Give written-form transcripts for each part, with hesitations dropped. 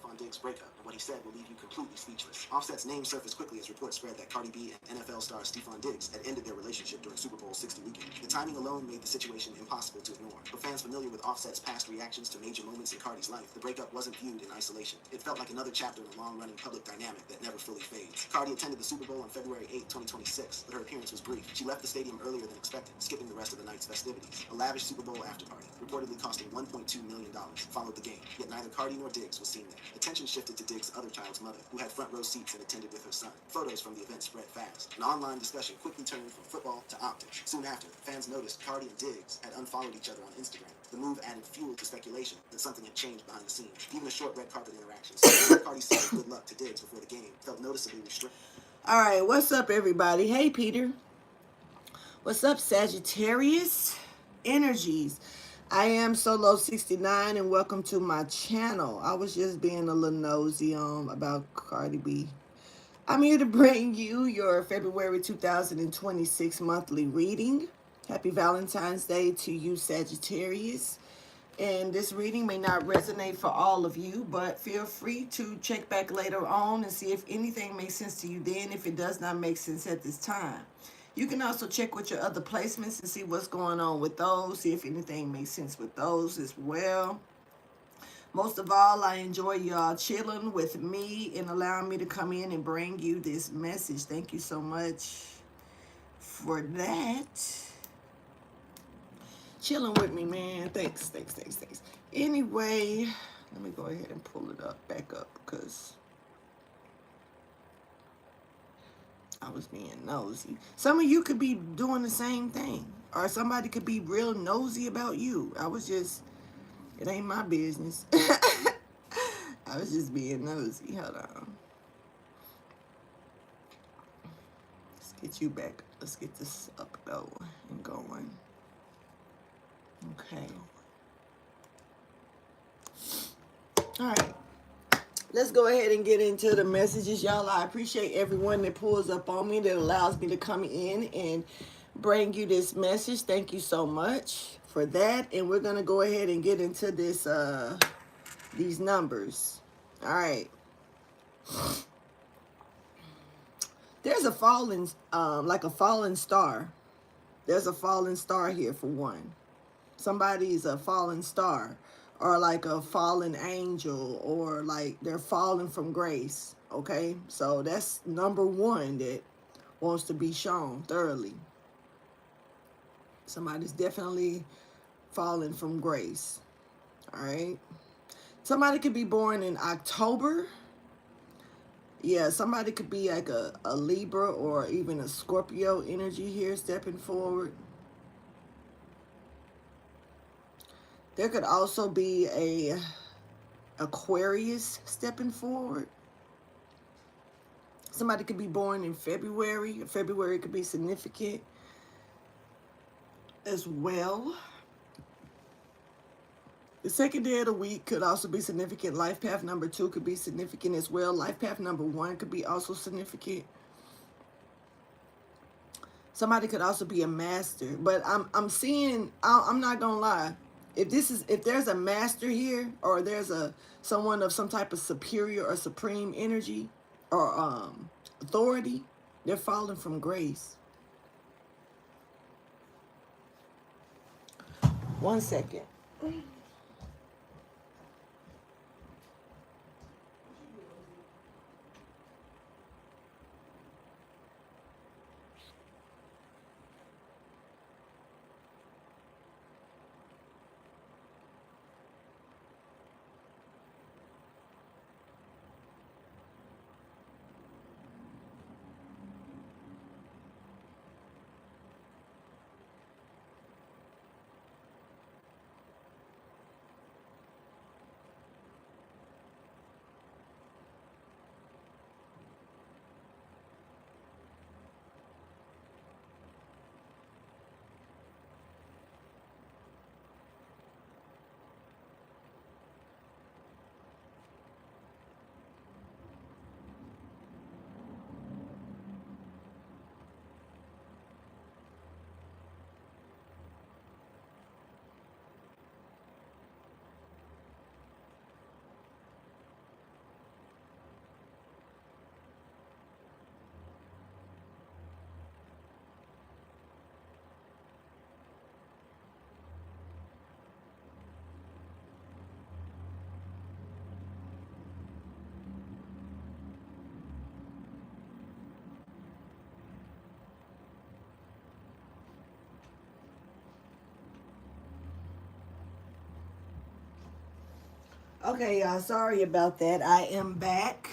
Stephon Diggs' breakup, and what he said will leave you completely speechless. Offset's name surfaced quickly as reports spread that Cardi B and NFL star Stephon Diggs had ended their relationship during Super Bowl 60 weekend. The timing alone made the situation impossible to ignore. For fans familiar with Offset's past reactions to major moments in Cardi's life, the breakup wasn't viewed in isolation. It felt like another chapter in a long-running public dynamic that never fully fades. Cardi attended the Super Bowl on February 8, 2026, but her appearance was brief. She left the stadium earlier than expected, skipping the rest of the night's festivities. A lavish Super Bowl after-party, reportedly costing $1.2 million, followed the game, yet neither Cardi nor Diggs was seen there. Attention shifted to Diggs' other child's mother, who had front row seats and attended with her son. Photos from the event spread fast. An online discussion quickly turned from football to optics. Soon after, fans noticed Cardi and Diggs had unfollowed each other on Instagram. The move added fuel to speculation that something had changed behind the scenes. Even a short red carpet interaction. Cardi said good luck to Diggs before the game felt noticeably restricted. All right, what's up, everybody? Hey, Peter. What's up, Sagittarius energies? I am Solo69 and welcome to my channel. I was just being a little nosy about Cardi B. I'm here to bring you your February 2026 monthly reading. Happy Valentine's Day to you, Sagittarius. And this reading may not resonate for all of you, but feel free to check back later on and see if anything makes sense to you then, if it does not make sense at this time. You can also check with your other placements and see what's going on with those, see if anything makes sense with those as well. Most of all, I enjoy y'all chilling with me and allowing me to come in and bring you this message. Thank you so much for that. Chilling with me, man. Thanks. Anyway, let me go ahead and pull it back up, because I was being nosy. Some of you could be doing the same thing, or somebody could be real nosy about you. It ain't my business. I was just being nosy. Hold on. Let's get you back. Let's get this up, though, and going. Okay. All right. Let's go ahead and get into the messages, y'all. I appreciate everyone that pulls up on me, that allows me to come in and bring you this message. Thank you so much for that. And we're going to go ahead and get into this, these numbers. All right. There's a fallen, like a fallen star. There's a fallen star here for one. Somebody's a fallen star, or like a fallen angel, or like they're falling from grace. Okay, so that's number one that wants to be shown thoroughly. Somebody's definitely fallen from grace. All right, somebody could be born in October. Yeah, somebody could be like a Libra or even a Scorpio energy here stepping forward. There could also be a Aquarius stepping forward. Somebody could be born in February. February could be significant as well. The second day of the week could also be significant. Life path number 2 could be significant as well. Life path number 1 could be also significant. Somebody could also be a master. But I'm seeing, I'm not gonna lie. If there's a master here, or there's someone of some type of superior or supreme energy or authority, they're falling from grace. 1 second. Okay, y'all, sorry about that. I am back.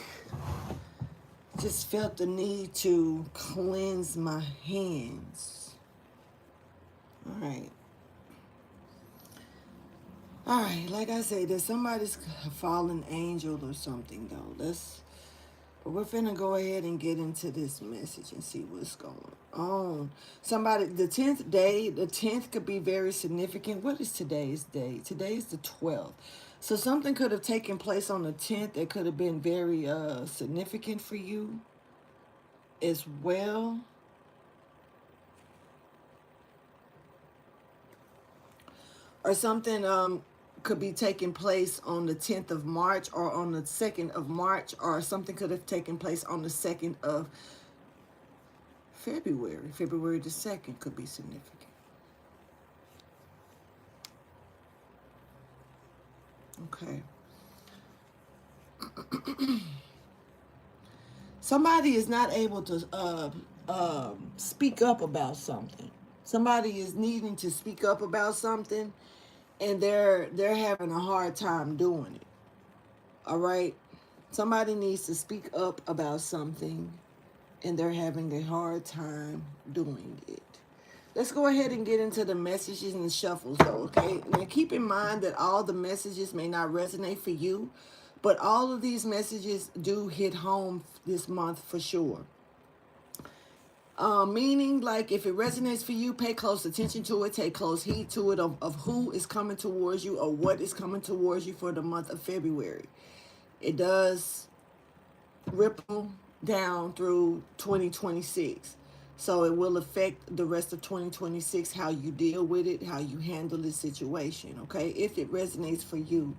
Just felt the need to cleanse my hands. All right. All right, like I say, there's somebody's fallen angel or something, though. But we're finna go ahead and get into this message and see what's going on. Somebody, the 10th day, the 10th could be very significant. What is today's day? Today's the 12th. So something could have taken place on the 10th that could have been very significant for you as well. Or something could be taking place on the 10th of March or on the 2nd of March, or something could have taken place on the 2nd of February. February the 2nd could be significant. Okay. Somebody is not able to speak up about something. Somebody is needing to speak up about something, and they're having a hard time doing it. All right. Somebody needs to speak up about something, and they're having a hard time doing it. Let's go ahead and get into the messages and the shuffles, though, okay? Now, keep in mind that all the messages may not resonate for you, but all of these messages do hit home this month for sure. Meaning, like, if it resonates for you, pay close attention to it, take close heed to it of who is coming towards you or what is coming towards you for the month of February. It does ripple down through 2026. So it will affect the rest of 2026, how you deal with it, how you handle the situation, okay? If it resonates for you.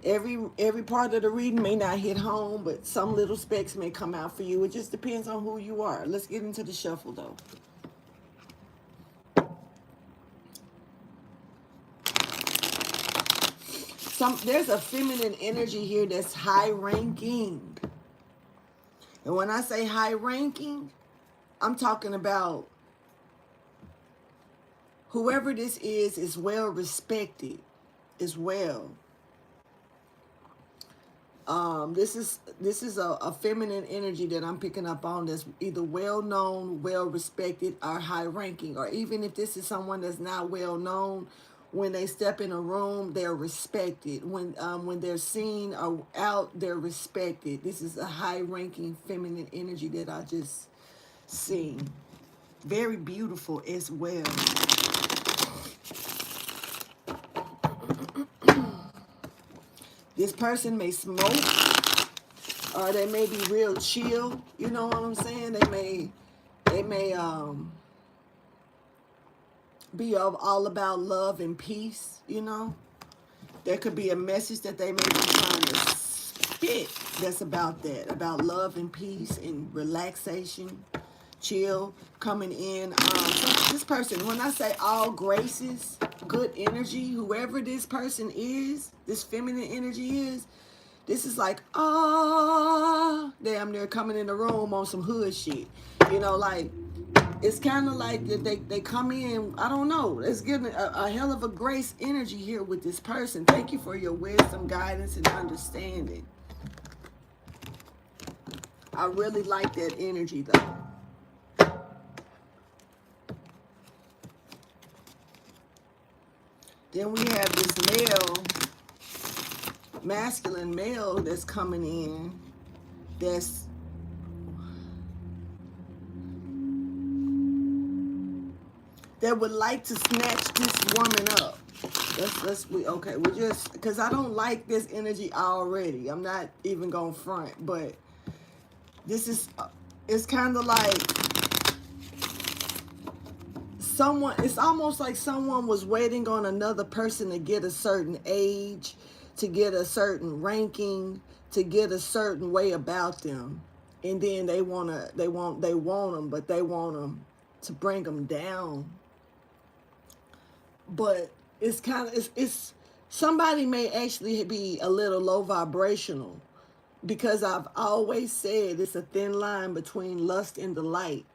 Every part of the reading may not hit home, but some little specks may come out for you. It just depends on who you are. Let's get into the shuffle though. There's a feminine energy here that's high ranking. And when I say high ranking, I'm talking about whoever this is well respected as well. This is a feminine energy that I'm picking up on that's either well known, well respected, or high ranking. Or even if this is someone that's not well known, when they step in a room, they're respected. When they're seen or out, they're respected. This is a high ranking feminine energy that I just seen. Very beautiful as well. This person may smoke, or they may be real chill. You know what I'm saying? They may be all about love and peace. You know, there could be a message that they may be trying to spit that's about love and peace and relaxation, chill, coming in. So this person, when I say all graces, good energy, whoever this person is, this feminine energy is, this is like, damn, they're coming in the room on some hood shit. You know, like, it's kind of like they come in, I don't know, it's giving a hell of a grace energy here with this person. Thank you for your wisdom, guidance, and understanding. I really like that energy, though. Then we have this masculine male that's coming in, that would like to snatch this woman up. We just, because I don't like this energy already. I'm not even gonna front, but this is, it's kind of like it's almost like someone was waiting on another person to get a certain age, to get a certain ranking, to get a certain way about them. And then they want them, but they want them to bring them down. But it's kind of, it's somebody may actually be a little low vibrational, because I've always said it's a thin line between lust and delight.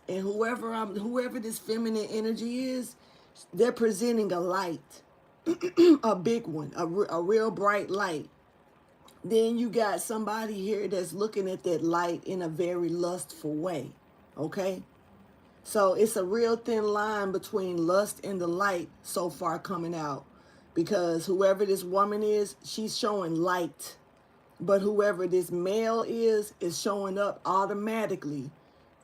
And whoever this feminine energy is, they're presenting a light, a big one, a real bright light. Then you got somebody here that's looking at that light in a very lustful way. Okay? So it's a real thin line between lust and the light so far coming out. Because whoever this woman is, she's showing light. But whoever this male is showing up automatically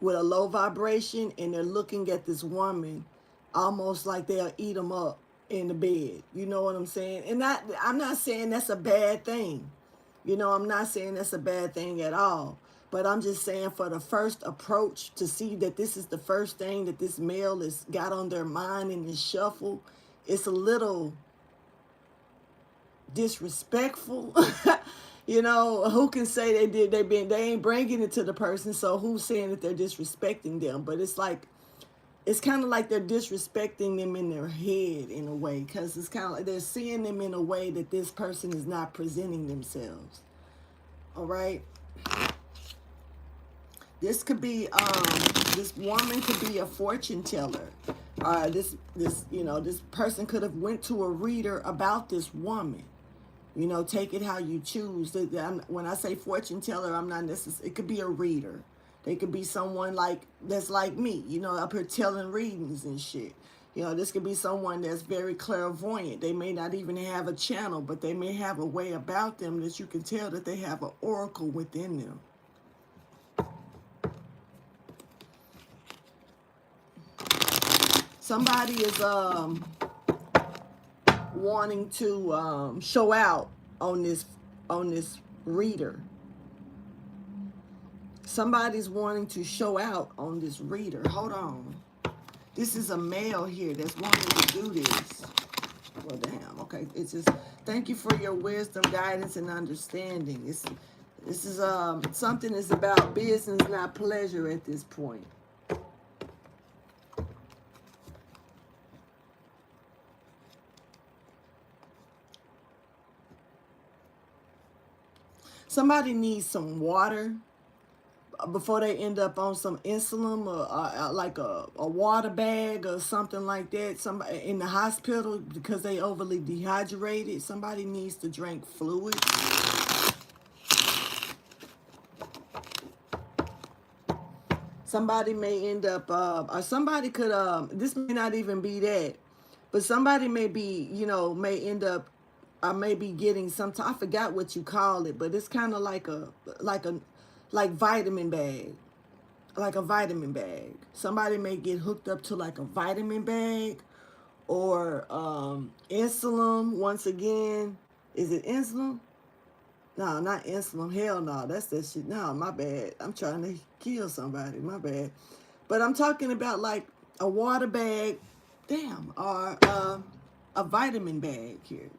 with a low vibration, and they're looking at this woman almost like they'll eat them up in the bed. You know what I'm saying? And I'm not saying that's a bad thing. You know, I'm not saying that's a bad thing at all. But I'm just saying for the first approach to see that this is the first thing that this male has got on their mind in this shuffle, it's a little disrespectful. You know, who can say they ain't bringing it to the person, so who's saying that they're disrespecting them? But it's like, it's kind of like they're disrespecting them in their head in a way, because it's kind of like they're seeing them in a way that this person is not presenting themselves. All right. This could be, this woman could be a fortune teller. This person could have went to a reader about this woman. You know, take it how you choose. When I say fortune teller, I'm not necessarily, it could be a reader. They could be someone that's like me, you know, up here telling readings and shit. You know, this could be someone that's very clairvoyant. They may not even have a channel, but they may have a way about them that you can tell that they have an oracle within them. Somebody is wanting to show out on this reader. Somebody's wanting to show out on this reader. Hold on. This is a male here that's wanting to do this. Well, damn. Okay. It's just, thank you for your wisdom, guidance, and understanding. This is something is about business, not pleasure at this point. Somebody needs some water before they end up on some insulin or like a water bag or something like that. Somebody in the hospital because they overly dehydrated. Somebody needs to drink fluid. Somebody may end up, or somebody could, this may not even be that, but somebody may be, you know, may end up, I may be getting some, I forgot what you call it, but it's kind of like vitamin bag, like a vitamin bag. Somebody may get hooked up to like a vitamin bag or insulin. Once again, is it insulin? No, not insulin. Hell no, that's that shit. No, my bad. I'm trying to kill somebody. My bad. But I'm talking about like a water bag, damn, or a vitamin bag here.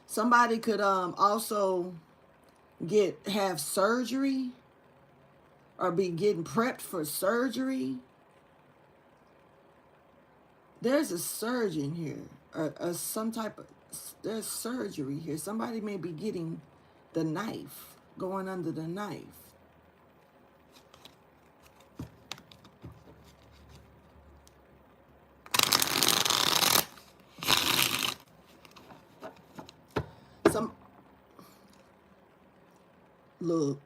Somebody could also have surgery or be getting prepped for surgery. There's a surgeon here or some type of, there's surgery here. Somebody may be getting the knife, going under the knife. Look,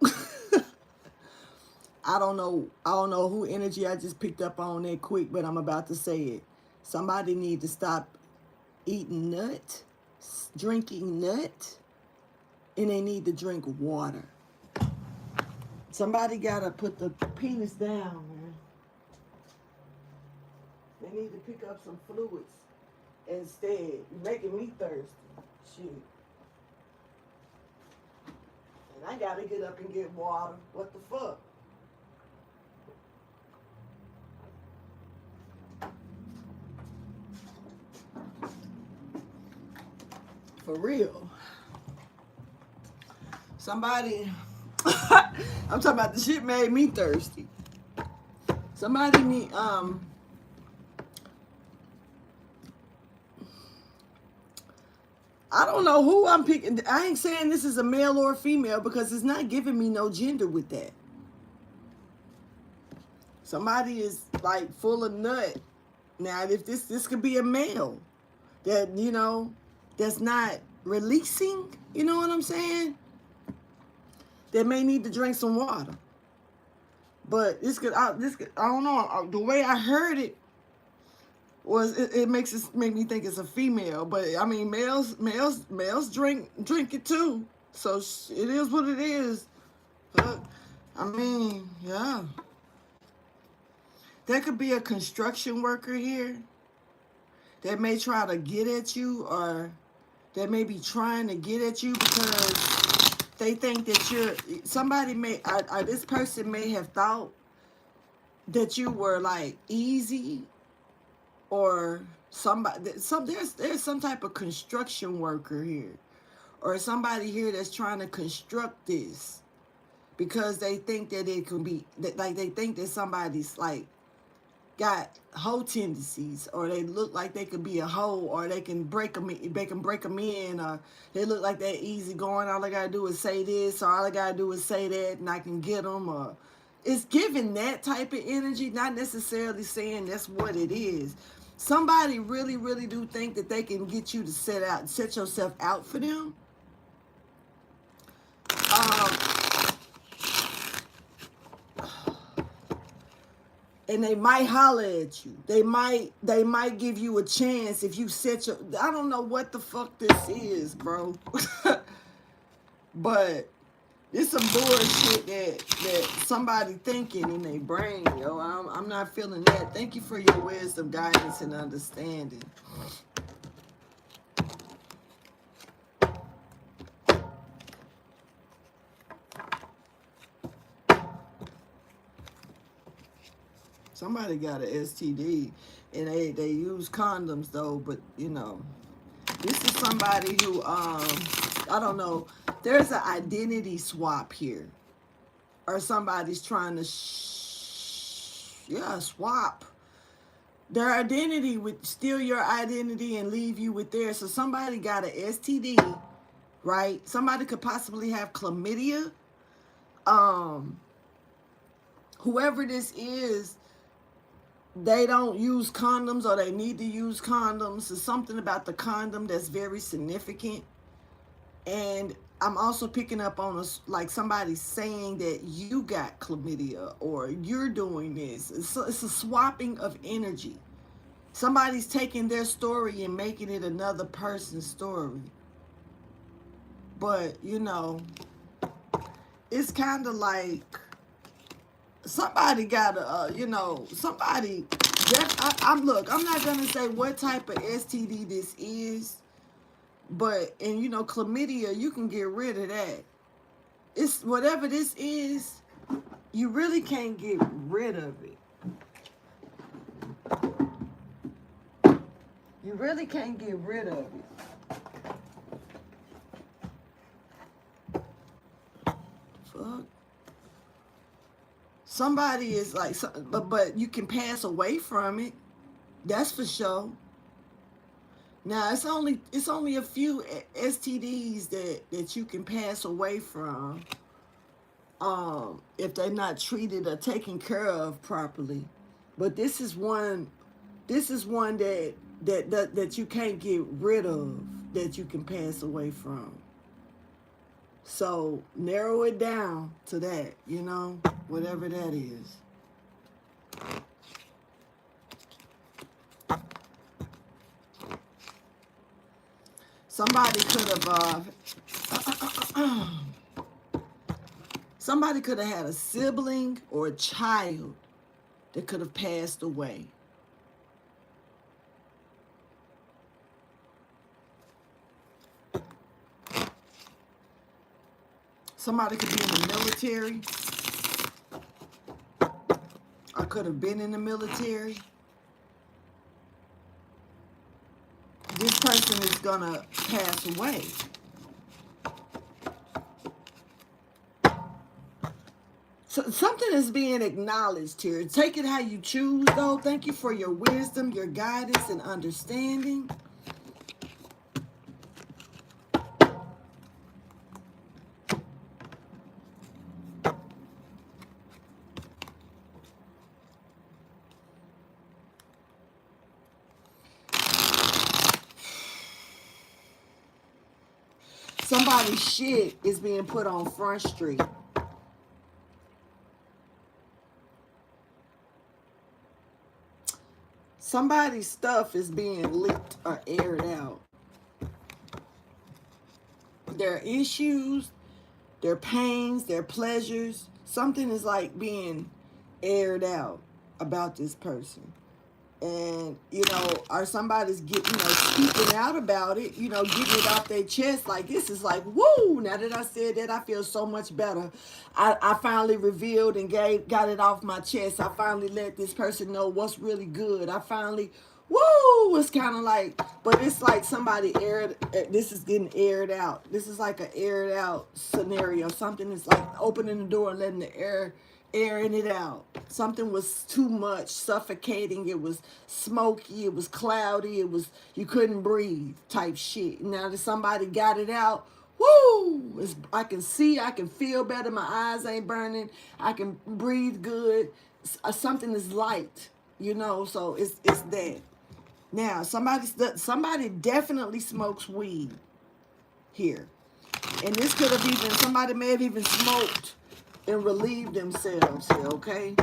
I don't know who energy I just picked up on that quick, but I'm about to say it. Somebody need to stop eating nut, drinking nut, and they need to drink water. Somebody gotta put the penis down, man. They need to pick up some fluids instead. You're making me thirsty. Shit. I gotta get up and get water. What the fuck? For real. Somebody, I'm talking about the shit made me thirsty. Somebody need, I don't know who I'm picking. I ain't saying this is a male or a female because it's not giving me no gender with that. Somebody is like full of nut. Now, if this could be a male that, you know, that's not releasing, you know what I'm saying? They may need to drink some water. But I don't know. The way I heard it was it make me think it's a female. But I mean, males drink it too. So it is what it is. But I mean, yeah, there could be a construction worker here that may try to get at you, or that may be trying to get at you because they think that you're somebody this person may have thought that you were like easy, or there's some type of construction worker here, or somebody here that's trying to construct this because they think that it can be that, like they think that somebody's like got hoe tendencies, or they look like they could be a hoe, or they can break them in, or they look like they're easy going. All I gotta do is say this, or all I gotta do is say that, and I can get them. Or it's giving that type of energy, not necessarily saying that's what it is. Somebody really, really do think that they can get you to set yourself out for them. And they might holler at you. They might give you a chance if you set your. I don't know what the fuck this is, bro. But it's some bullshit that somebody thinking in their brain, yo. I'm not feeling that. Thank you for your wisdom, guidance, and understanding. Somebody got an STD, and they use condoms though. But you know, this is somebody who I don't know. There's an identity swap here, or somebody's trying to swap their identity with steal your identity and leave you with theirs. So somebody got an STD, right? Somebody could possibly have chlamydia. Whoever this is, they don't use condoms, or they need to use condoms. There's something about the condom that's very significant. And I'm also picking up on like somebody saying that you got chlamydia, or you're doing this. It's a swapping of energy. Somebody's taking their story and making it another person's story. But, you know, it's kind of like somebody got to, somebody. I'm not going to say what type of STD this is. But, and chlamydia, you can get rid of that. It's whatever this is, you really can't get rid of it. You really can't get rid of it. Fuck. Somebody is like, but you can pass away from it. That's for sure. Now it's only a few STDs that you can pass away from, if they're not treated or taken care of properly. But this is one that you can't get rid of, that you can pass away from. So narrow it down to that, whatever that is. Somebody could have had a sibling or a child that could have passed away. Somebody could be in the military. I could have been in the military. This person is gonna pass away. So something is being acknowledged here. Take it how you choose, though. Thank you for your wisdom, your guidance, and understanding. Somebody's shit is being put on Front Street. Somebody's stuff is being leaked or aired out. Their issues, their pains, their pleasures, something is like being aired out about this person. And, you know, or somebody's getting, speaking out about it, getting it off their chest. Like, this is like, woo, now that I said that, I feel so much better. I finally revealed and got it off my chest. I finally let this person know what's really good. I finally, woo, it's kind of like, but it's like somebody this is getting aired out. This is like an aired out scenario. Something is like opening the door and letting the airing it out. Something was too much, suffocating. It was smoky. It was cloudy. You couldn't breathe type shit. Now that somebody got it out, woo! I can see, I can feel better. My eyes ain't burning. I can breathe good. Something is light, so it's that. Now, somebody definitely smokes weed here. And this could have even, somebody may have even smoked and relieve themselves here, okay?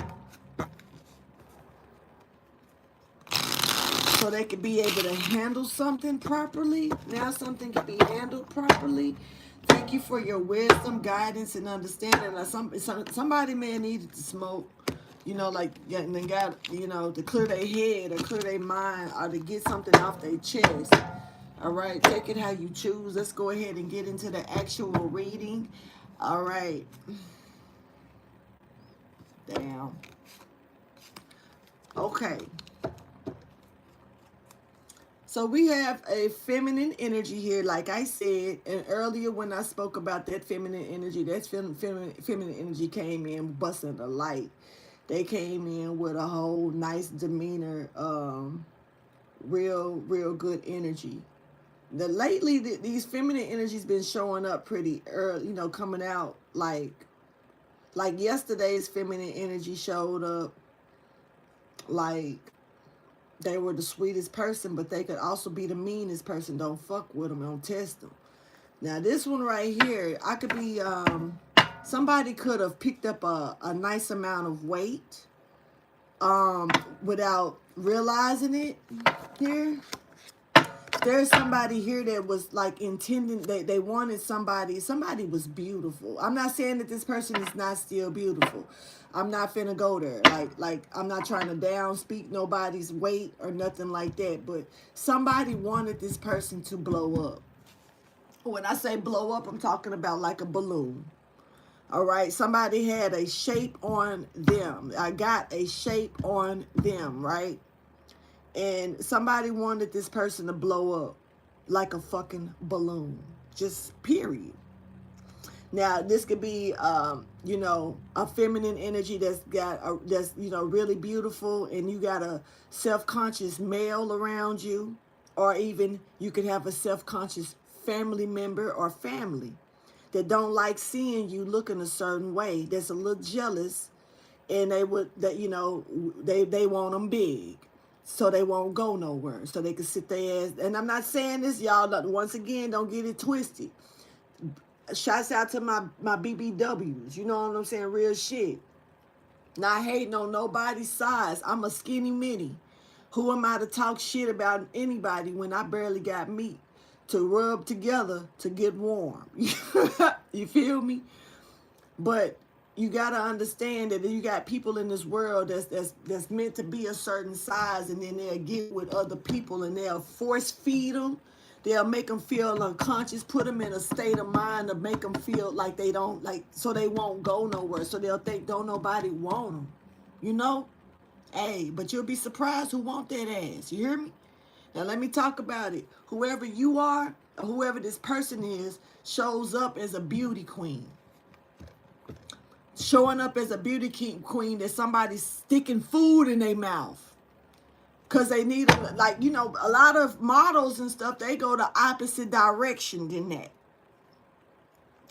So they could be able to handle something properly. Now something can be handled properly. Thank you for your wisdom, guidance, and understanding. Somebody may have needed to smoke, and then got, to clear their head or clear their mind or to get something off their chest. All right, take it how you choose. Let's go ahead and get into the actual reading. All right. Down. Okay. So we have a feminine energy here, like I said, and earlier when I spoke about that feminine energy, that feminine energy came in busting the light. They came in with a whole nice demeanor, real good energy. Lately, these feminine energies been showing up pretty early, coming out like yesterday's feminine energy showed up like they were the sweetest person, but they could also be the meanest person. Don't fuck with them. Don't test them. Now, this one right here, I could be, somebody could have picked up a nice amount of weight without realizing it here. There's somebody here that was like intending, they wanted somebody was beautiful. I'm not saying that this person is not still beautiful. I'm not finna go there. Like I'm not trying to downspeak nobody's weight or nothing like that, but somebody wanted this person to blow up. When I say blow up, I'm talking about like a balloon. All right, somebody had a shape on them. I got a shape on them, right? And somebody wanted this person to blow up like a fucking balloon. Just period. Now, this could be, a feminine energy that's really beautiful, and you got a self-conscious male around you, or even you could have a self-conscious family member or family that don't like seeing you looking a certain way, that's a little jealous, and they want them big. So they won't go nowhere. So they can sit their ass. And I'm not saying this, y'all. Once again, don't get it twisted. Shouts out to my BBWs. You know what I'm saying? Real shit. Not hating on nobody's size. I'm a skinny mini. Who am I to talk shit about anybody when I barely got meat to rub together to get warm? You feel me? But you got to understand that you got people in this world that's meant to be a certain size, and then they'll get with other people and they'll force feed them. They'll make them feel unconscious, put them in a state of mind to make them feel like they don't, so they won't go nowhere. So they'll think don't nobody want them, Hey, but you'll be surprised who want that ass. You hear me? Now let me talk about it. Whoever you are, or whoever this person is, shows up as a beauty queen. Showing up as a beauty queen that somebody's sticking food in their mouth. Because they need, a lot of models and stuff, they go the opposite direction than that.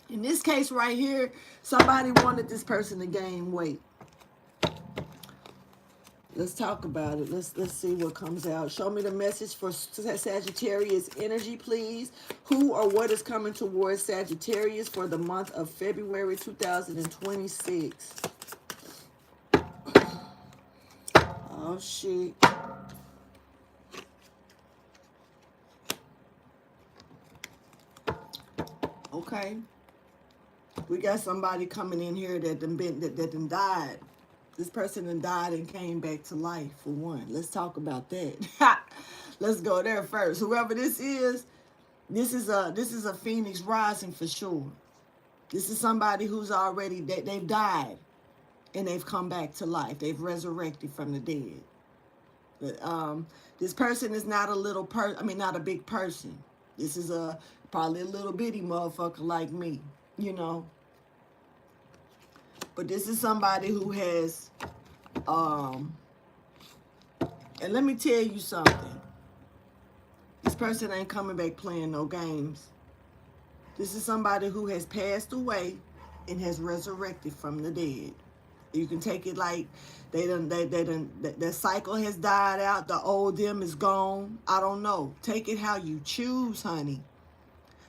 In this case right here, somebody wanted this person to gain weight. Let's talk about it. Let's see what comes out. Show me the message for Sagittarius energy, please. Who or what is coming towards Sagittarius for the month of February 2026? Oh, shit. Okay. We got somebody coming in here that done died. This person done died and came back to life, for one. Let's talk about that. Let's go there first. Whoever this is a phoenix rising for sure. This is somebody who's already they've died and they've come back to life. They've resurrected from the dead. But, this person is not a little not a big person. This is probably a little bitty motherfucker like me, you know. But this is somebody who has, and let me tell you something. This person ain't coming back playing no games. This is somebody who has passed away and has resurrected from the dead. You can take it like the cycle has died out. The old them is gone. I don't know. Take it how you choose, honey.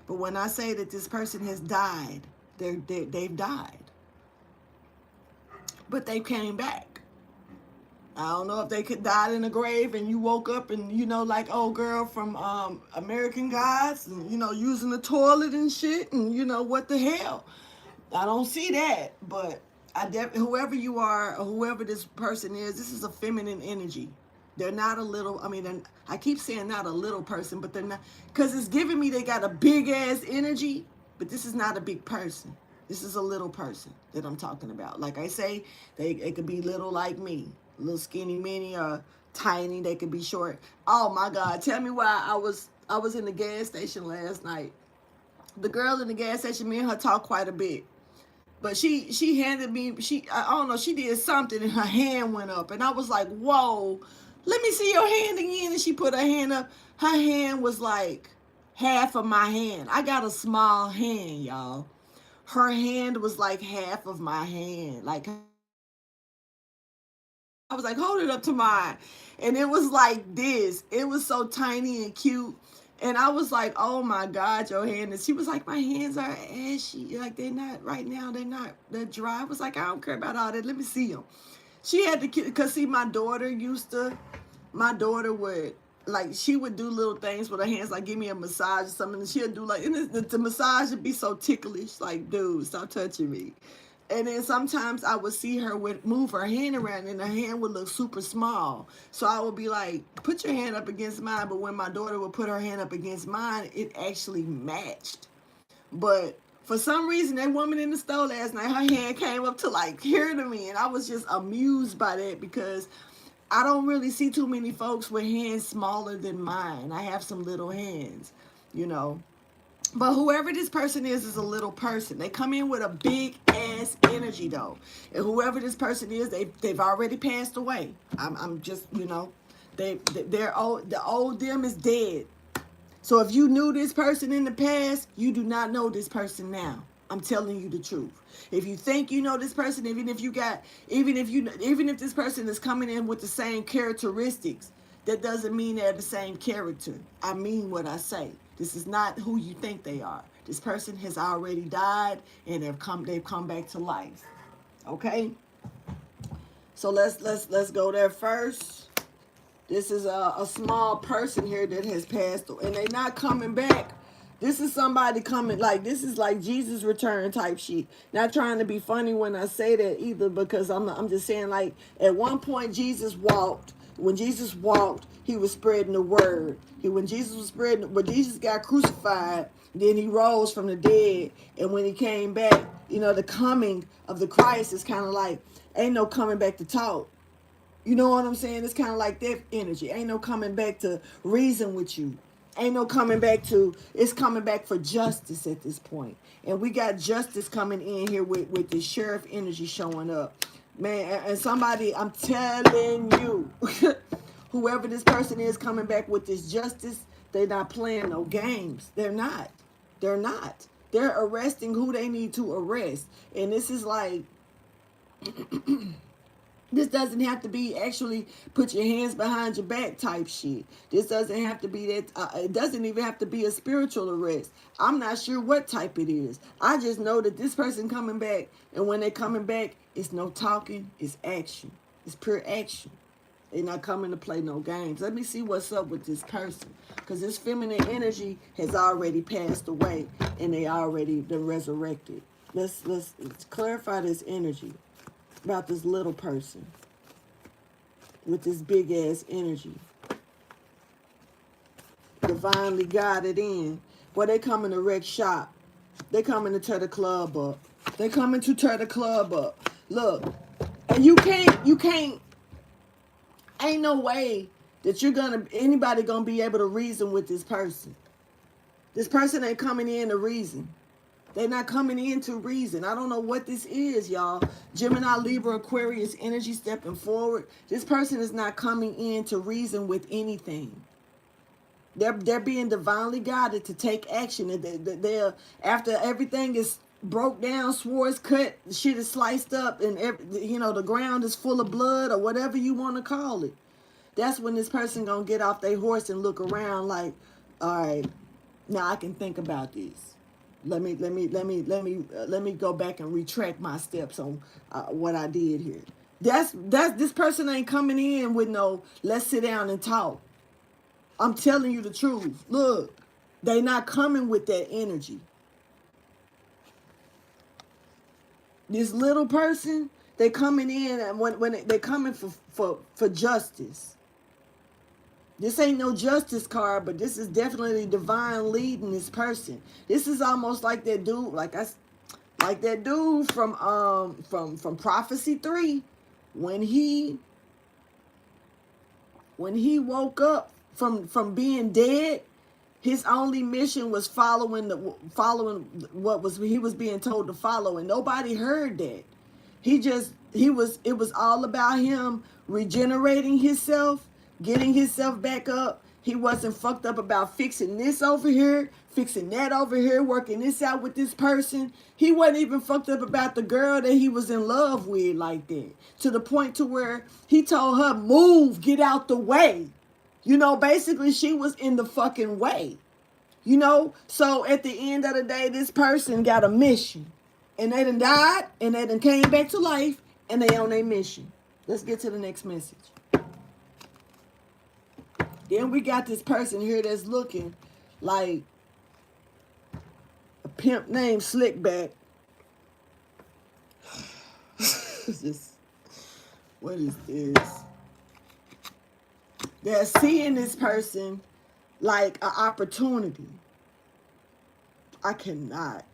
But when I say that this person has died, they've died. But they came back. I don't know if they could die in the grave and you woke up and, you know, like old girl from American Gods, and, you know, using the toilet and shit, and, you know, what the hell. I don't see that, but whoever you are or whoever this person is, this is a feminine energy. They're not a little, I keep saying not a little person, but they're not, because it's giving me they got a big ass energy, but this is not a big person. This is a little person that I'm talking about. Like I say, it could be little like me, little skinny mini, or tiny. They could be short. Oh my God! Tell me why I was in the gas station last night. The girl in the gas station, me and her talked quite a bit, but she handed me I don't know, she did something and her hand went up, and I was like, whoa, let me see your hand again. And she put her hand up. Her hand was like half of my hand. I got a small hand, y'all. Her hand was like half of my hand. Like, I was like, hold it up to mine. And it was like this. It was so tiny and cute. And I was like, oh my God, your hand is. She was like, my hands are ashy. Like, they're not right now. They're dry. I was like, I don't care about all that. Let me see them. She had to, because see, my daughter would, like, she would do little things with her hands, like give me a massage or something. And she'd do like, and the massage would be so ticklish, like, dude, stop touching me. And then sometimes I would see her move her hand around and her hand would look super small. So I would be like, put your hand up against mine. But when my daughter would put her hand up against mine, it actually matched. But for some reason, that woman in the store last night, her hand came up to like here to me. And I was just amused by that, because I don't really see too many folks with hands smaller than mine. I have some little hands, you know. But whoever this person is a little person. They come in with a big ass energy though. And whoever this person is, they've already passed away. I'm just, you know, they're old. The old them is dead. So if you knew this person in the past, you do not know this person now. I'm telling you the truth. If you think you know this person, even if this person is coming in with the same characteristics, that doesn't mean they're the same character. I mean what I say. This is not who you think they are. This person has already died and they've come back to life. Okay? So let's go there first. This is a small person here that has passed, and they're not coming back. This is somebody coming, like, this is like Jesus return type shit. Not trying to be funny when I say that either, because I'm just saying, like, at one point Jesus walked. When Jesus walked, he was spreading the word. When Jesus got crucified, then he rose from the dead. And when he came back, you know, the coming of the Christ is kind of like, ain't no coming back to talk. You know what I'm saying? It's kind of like that energy. Ain't no coming back to reason with you. Ain't no coming back to, it's coming back for justice at this point. And we got justice coming in here with the sheriff energy showing up. Man, and somebody, I'm telling you, whoever this person is coming back with this justice, they're not playing no games. They're not. They're not. They're arresting who they need to arrest. And this is like, This doesn't have to be actually put your hands behind your back type shit. This doesn't have to be that. It doesn't even have to be a spiritual arrest. I'm not sure what type it is. I just know that this person coming back, and when they're coming back, it's no talking, it's action. It's pure action. They're not coming to play no games. Let me see what's up with this person. Because this feminine energy has already passed away, and they already been resurrected. Let's clarify this energy about this little person with this big ass energy. Divinely guided in. Well, they coming to wreck shop. They coming to tear the club up. They coming to tear the club up. Look, and you can't, ain't no way that anybody gonna be able to reason with this person. This person ain't coming in to reason. They're not coming in to reason. I don't know what this is, y'all. Gemini, Libra, Aquarius energy stepping forward. This person is not coming in to reason with anything. They're being divinely guided to take action. They're after everything is broke down, swords cut, shit is sliced up, and the ground is full of blood or whatever you want to call it. That's when this person gonna get off their horse and look around like, all right, now I can think about this. Let me go back and retract my steps on what I did here. That's this person ain't coming in with no let's sit down and talk. I'm telling you the truth. Look, they not coming with that energy. This little person, they coming in and when they coming for justice. This ain't no justice card, but this is definitely divine leading this person. This is almost like that dude, like that dude from Prophecy 3, when he woke up from being dead. His only mission was following what he was being told to follow, and nobody heard that. It was all about him regenerating himself, getting himself back up. He wasn't fucked up about fixing this over here, fixing that over here, working this out with this person. He wasn't even fucked up about the girl that he was in love with like that. To the point to where he told her, move, get out the way. Basically she was in the fucking way. So at the end of the day, this person got a mission. And they done died, and they done came back to life, and they on their mission. Let's get to the next message. Then we got this person here that's looking like a pimp named Slickback. What is this? They're seeing this person like an opportunity. I cannot.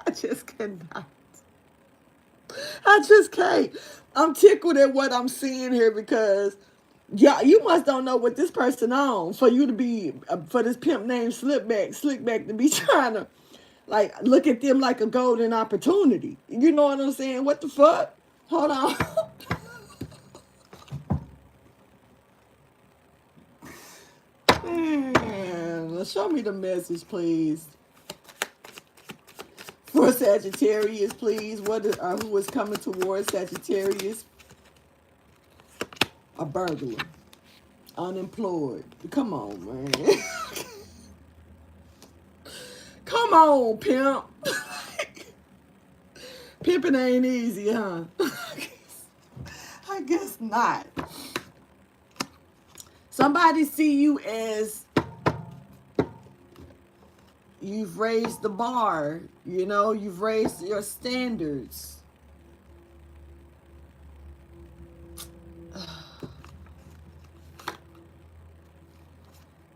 I just cannot. I just can't. I'm tickled at what I'm seeing here because you must don't know what this person on for you to be, for this pimp named Slickback to be trying to like look at them like a golden opportunity. You know what I'm saying? What the fuck? Hold on. Man, show me the message, please. For Sagittarius, please. Who is coming towards Sagittarius? A burglar. Unemployed. Come on, man. Come on, pimp. Pimping ain't easy, huh? I guess not. Somebody see you as you've raised the bar, you've raised your standards.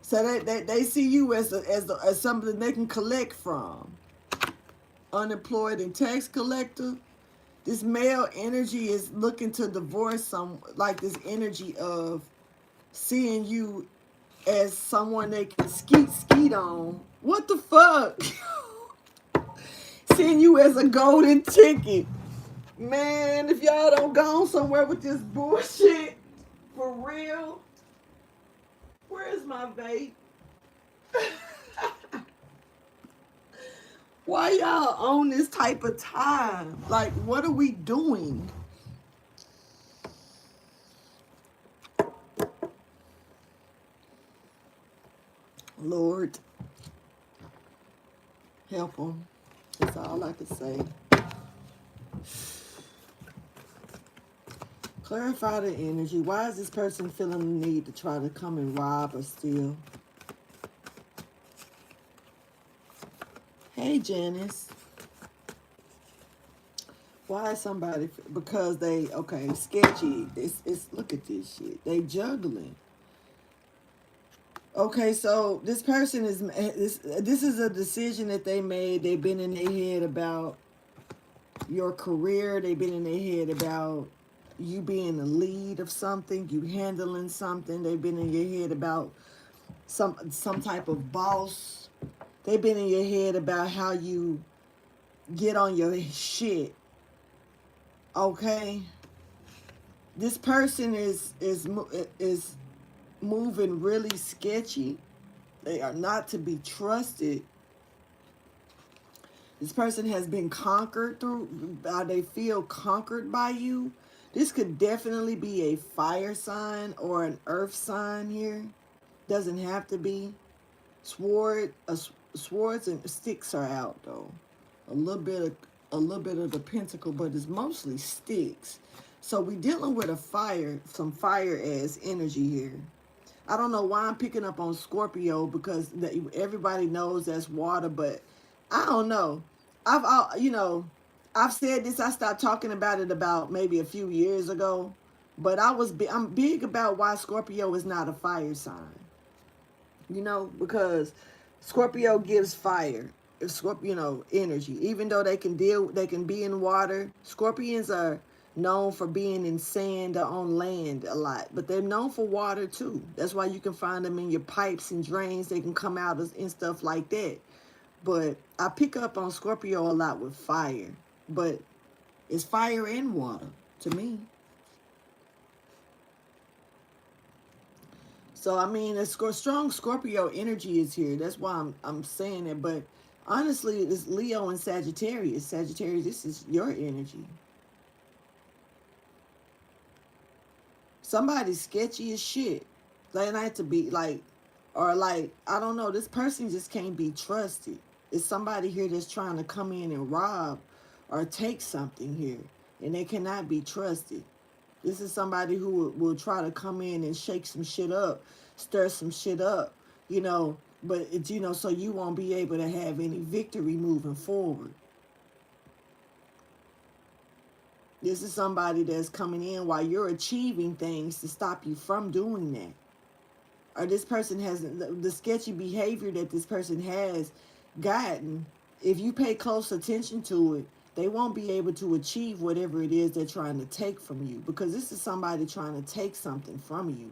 So they see you as something they can collect from. Unemployed and tax collector. This male energy is looking to divorce like this energy of seeing you as someone they can skeet on. What the fuck? Seeing you as a golden ticket. Man, if y'all don't go somewhere with this bullshit, for real. Where is my vape? Why y'all on this type of time? Like, what are we doing? Lord, help them. That's all I can say. Clarify the energy. Why is this person feeling the need to try to come and rob or steal? Hey, Janice. Why is somebody? Because they, okay, sketchy. It's look at this shit. They juggling. Okay, so this person is, this is a decision that they made. They've been in their head about your career. They've been in their head about you being the lead of something, you handling something. They've been in your head about some type of boss. They've been in your head about how you get on your shit. Okay, this person is moving really sketchy. They are not to be trusted. This person has been conquered through, they feel conquered by you. This could definitely be a fire sign or an earth sign here. Doesn't have to be. Swords and sticks are out though. A little bit of the pentacle, but it's mostly sticks. So we're dealing with some fire ass energy here. I don't know why I'm picking up on Scorpio, because everybody knows that's water, but I don't know. I've said this. I stopped talking about it about maybe a few years ago, but I'm big about why Scorpio is not a fire sign. Because Scorpio gives fire. Scorpio, energy. Even though they can be in water. Scorpions are known for being in sand or on land a lot, but they're known for water too. That's why you can find them in your pipes and drains. They can come out and stuff like that. But I pick up on Scorpio a lot with fire, but it's fire and water to me. So I mean, a strong Scorpio energy is here. That's why I'm saying it. But honestly, it's Leo and Sagittarius. Sagittarius, this is your energy. Somebody's sketchy as shit. They like to be like, or like, I don't know, this person just can't be trusted. It's somebody here that's trying to come in and rob or take something here, and they cannot be trusted. This is somebody who will try to come in and shake some shit up, stir some shit up, but it's, so you won't be able to have any victory moving forward. This is somebody that's coming in while you're achieving things to stop you from doing that. Or this person has the sketchy behavior that this person has gotten. If you pay close attention to it, they won't be able to achieve whatever it is they're trying to take from you, because this is somebody trying to take something from you.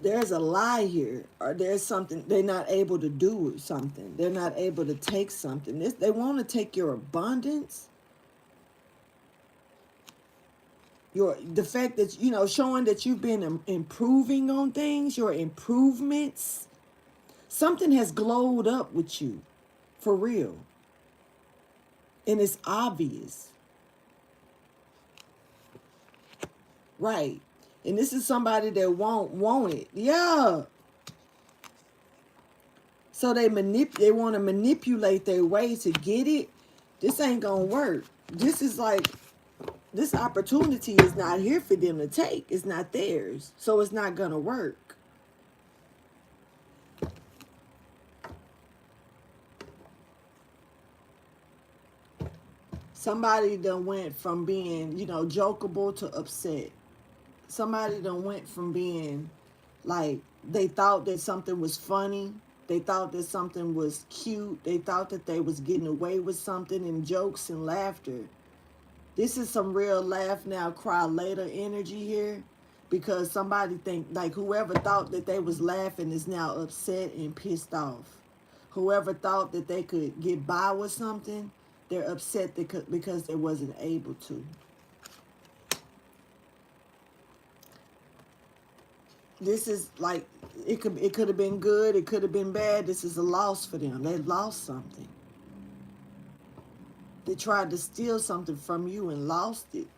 There's a lie here, or there's something they're not able to do something. They're not able to take something. They want to take your abundance. The fact that, showing that you've been improving on things, your improvements. Something has glowed up with you, for real. And it's obvious. Right. And this is somebody that won't want it. Yeah. So they want to manipulate their way to get it. This ain't going to work. This is like, this opportunity is not here for them to take. It's not theirs. So it's not going to work. Somebody done went from being, jokeable to upset. Somebody done went from being like, they thought that something was funny. They thought that something was cute. They thought that they was getting away with something, and jokes and laughter. This is some real laugh now, cry later energy here, because somebody like whoever thought that they was laughing is now upset and pissed off. Whoever thought that they could get by with something, they're upset because they wasn't able to. This is like, it could have been good, it could have been bad. This is a loss for them. They lost something. They tried to steal something from you and lost it.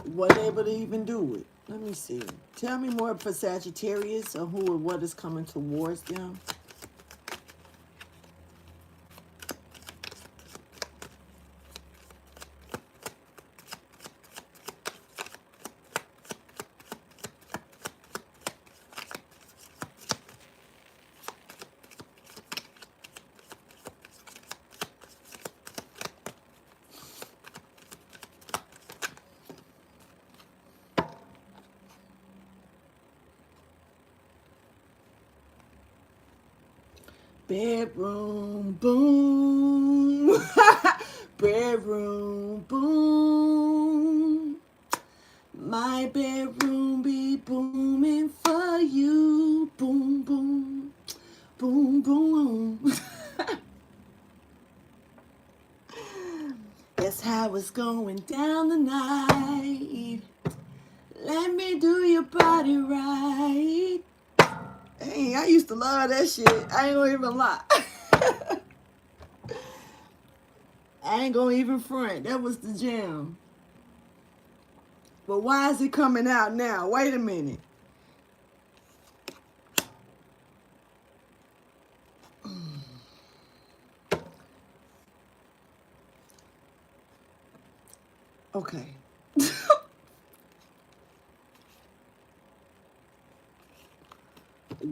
Wasn't able to even do it. Let me see. Tell me more for Sagittarius or who or what is coming towards them. Bedroom boom. Bedroom boom. My bedroom be booming for you. Boom, boom. Boom, boom. That's how it's going down tonight. Let me do your body right. Hey, I used to love that shit. I ain't gonna even lie. I ain't gonna even front. That was the jam. But why is it coming out now? Wait a minute. Okay.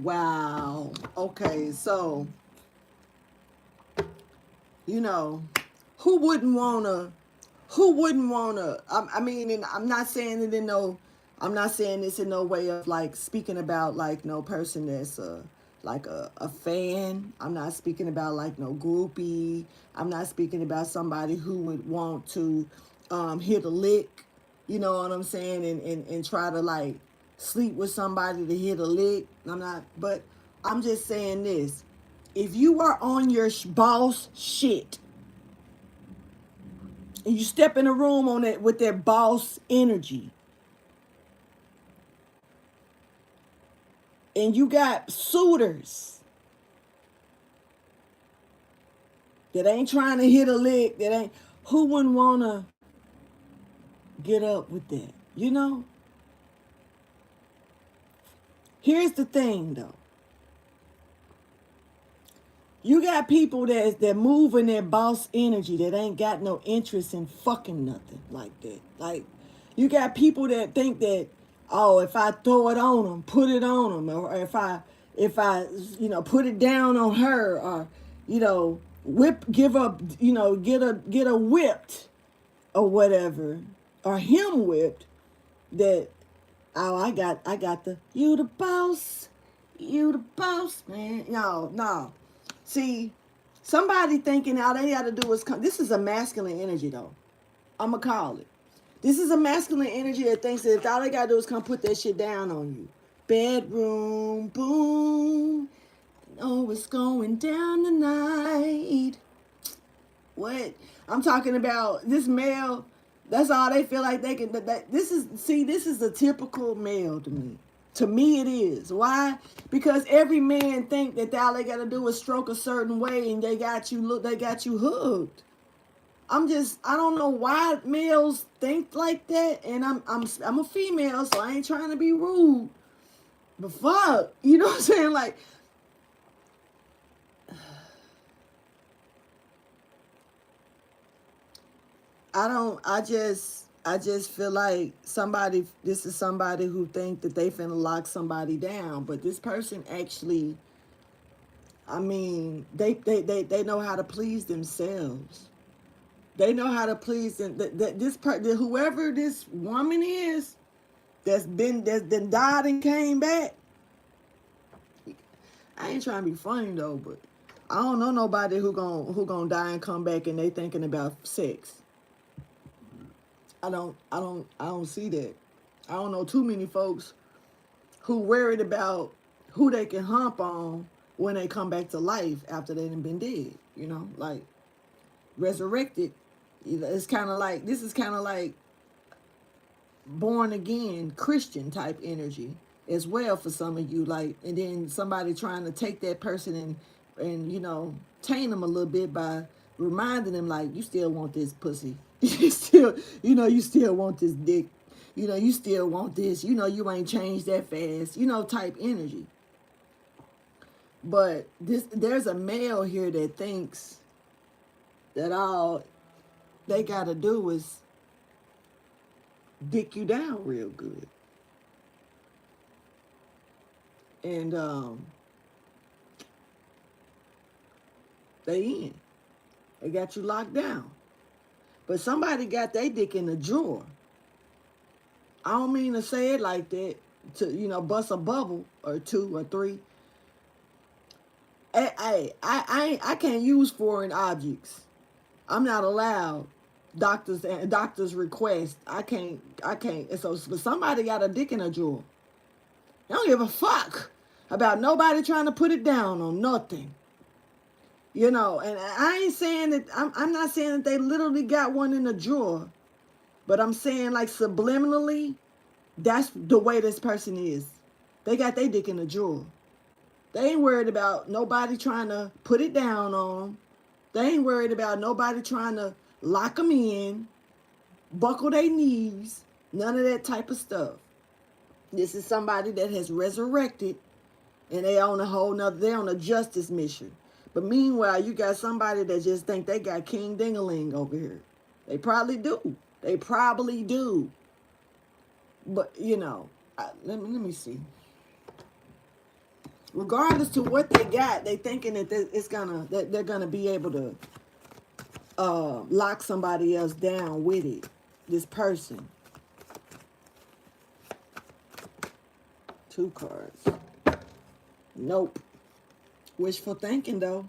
Wow. Okay, so you know, who wouldn't wanna? Who wouldn't wanna? I mean, and I'm not saying it in no. I'm not saying this in no way of like speaking about like no person that's like a fan. I'm not speaking about like no groupie. I'm not speaking about somebody who would want to hit a lick. You know what I'm saying? And try to like sleep with somebody to hit a lick. I'm not, but I'm just saying this. If you are on your boss shit and you step in a room on it with that boss energy and you got suitors that ain't trying to hit a lick, that ain't, who wouldn't want to get up with that? You know? Here's the thing though. You got people that move in their boss energy that ain't got no interest in fucking nothing like that. Like, you got people that think that, oh, if I throw it on them, put it on them, or if I, put it down on her, or, give up, get a whipped, or whatever, or him whipped. That, oh, I got you the boss, man. No. See, somebody thinking all they got to do is come. This is a masculine energy, though. I'm going to call it. This is a masculine energy that thinks that all they got to do is come put that shit down on you. Bedroom, boom. Oh, it's going down tonight. What? I'm talking about this male. That's all they feel like they can. This is a typical male to me. To me, it is. Why? Because every man think that all they got to do is stroke a certain way, and they got you hooked. I don't know why males think like that, and I'm a female, so I ain't trying to be rude. But fuck, you know what I'm saying? Like, I just feel like this is somebody who think that they finna lock somebody down, but this person actually, I mean, they know how to please themselves. They know how to please them. Whoever this woman is, that's then died and came back. I ain't trying to be funny though, but I don't know nobody who gonna die and come back and they thinking about sex. I don't see that. I don't know too many folks who worried about who they can hump on when they come back to life after they done been dead. Like resurrected. It's kind of like, this is kind of like born again Christian type energy as well for some of you. Like, and then somebody trying to take that person and taint them a little bit by reminding him like, you still want this pussy. You still, you still want this dick. You still want this. You ain't changed that fast. Type energy. But there's a male here that thinks that all they gotta do is dick you down real good. And they in. They got you locked down. But somebody got their dick in the drawer. I don't mean to say it like that, to, bust a bubble or two or three. I can't use foreign objects. I'm not allowed. Doctors request. I can't. And so somebody got a dick in a drawer. They don't give a fuck about nobody trying to put it down on nothing. And I ain't saying that, I'm not saying that they literally got one in the drawer, but I'm saying like subliminally, that's the way this person is. They got their dick in the drawer. They ain't worried about nobody trying to put it down on them. They ain't worried about nobody trying to lock them in, buckle their knees, none of that type of stuff. This is somebody that has resurrected, and they're on a justice mission. But meanwhile, you got somebody that just think they got King Ding-a-ling over here. They probably do. They probably do. But, let me see. Regardless to what they got, they thinking that they're gonna be able to lock somebody else down with it. This person. 2 cards. Nope. Wishful thinking, though.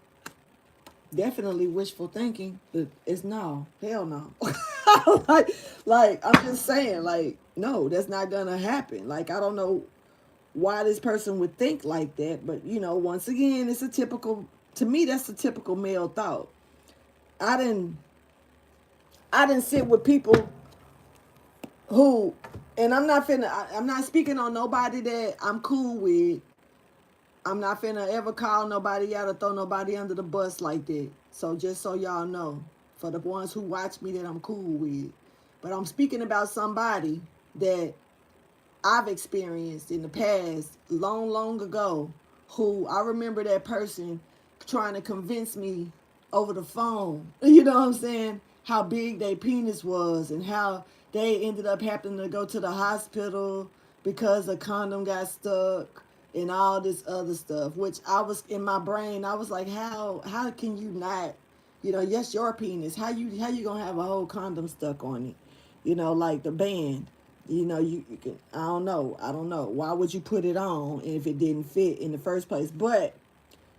Definitely wishful thinking. But it's no. Hell no. like, I'm just saying, like, no, that's not gonna happen. Like, I don't know why this person would think like that. But, once again, it's to me, that's a typical male thought. I didn't sit with people who, and I'm not speaking on nobody that I'm cool with. I'm not finna ever call nobody out or throw nobody under the bus like that. So just so y'all know, for the ones who watch me that I'm cool with. But I'm speaking about somebody that I've experienced in the past, long, long ago, who I remember that person trying to convince me over the phone, you know what I'm saying, how big their penis was and how they ended up having to go to the hospital because a condom got stuck and all this other stuff, which I was in my brain. I was like, how can you not, yes, your penis. How you gonna have a whole condom stuck on it? Like the band. You can. I don't know. Why would you put it on if it didn't fit in the first place? But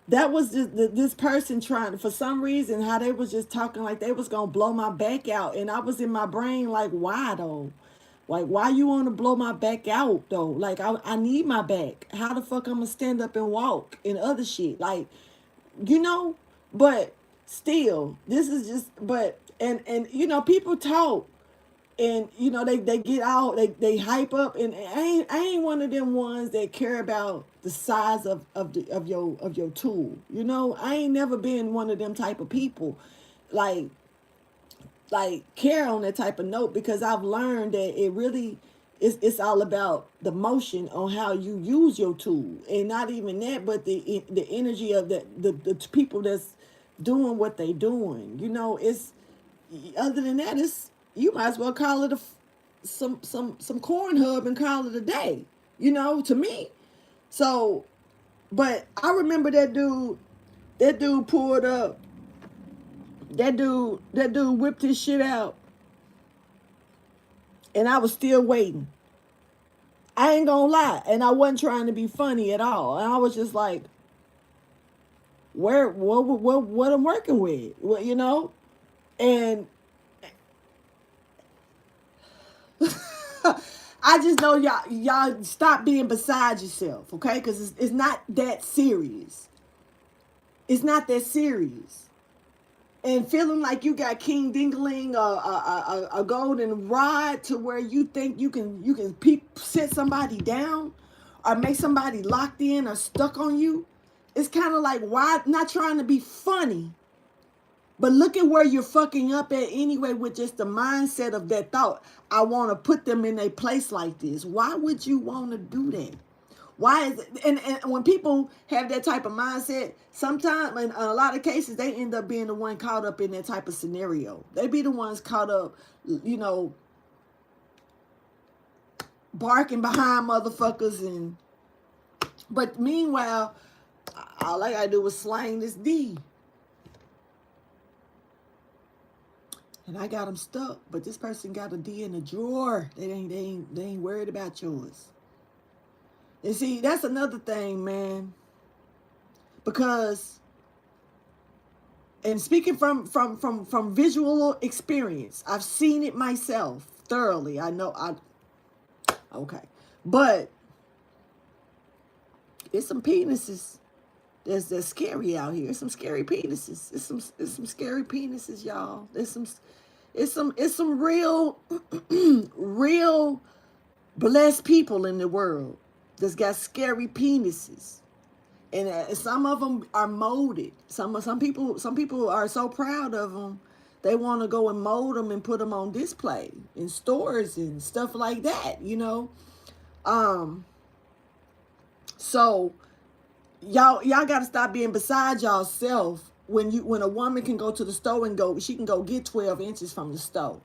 that was just this person trying, for some reason, how they was just talking like they was gonna blow my back out, and I was in my brain like, why though? Like, why you want to blow my back out, though? Like, I need my back. How the fuck I'm going to stand up and walk and other shit? Like, but still, this is just, but, and people talk and, they get out, they hype up, and I ain't one of them ones that care about the size of your tool. I ain't never been one of them type of people. Like care on that type of note, because I've learned that it really it's all about the motion on how you use your tool, and not even that, but the energy of the people that's doing what they doing. It's, other than that, it's, you might as well call it some corn hub and call it a day. To me. So, but I remember that dude pulled up. That dude whipped his shit out, and I was still waiting. I ain't gonna lie, and I wasn't trying to be funny at all. And I was just like, what I'm working with, and I just know y'all stop being beside yourself, okay? Because it's not that serious. It's not that serious. And feeling like you got King Dingling, a golden rod to where you think you can sit somebody down or make somebody locked in or stuck on you. It's kind of like, why not trying to be funny, But look at where you're fucking up at anyway with just the mindset of that thought. I want to put them in a place like this. Why would you want to do that? Why is it? And when people have that type of mindset, sometimes in a lot of cases, they end up being the one caught up in that type of scenario. They be the ones caught up, you know, barking behind motherfuckers. But meanwhile, all I gotta do is slang this D. And I got them stuck, but this person got a D in the drawer. They ain't worried about yours. And see, that's another thing, man. Because, and speaking from visual experience, I've seen it myself thoroughly. I know okay. But it's some penises that's scary out here. It's some scary penises. It's some scary penises, y'all. It's some real real blessed people in the world that's got scary penises, and some of them are molded. Some people are so proud of them, they want to go and mold them and put them on display in stores and stuff like that. You know, so y'all got to stop being beside y'allself when a woman can go to the store and she can go get 12 inches from the store.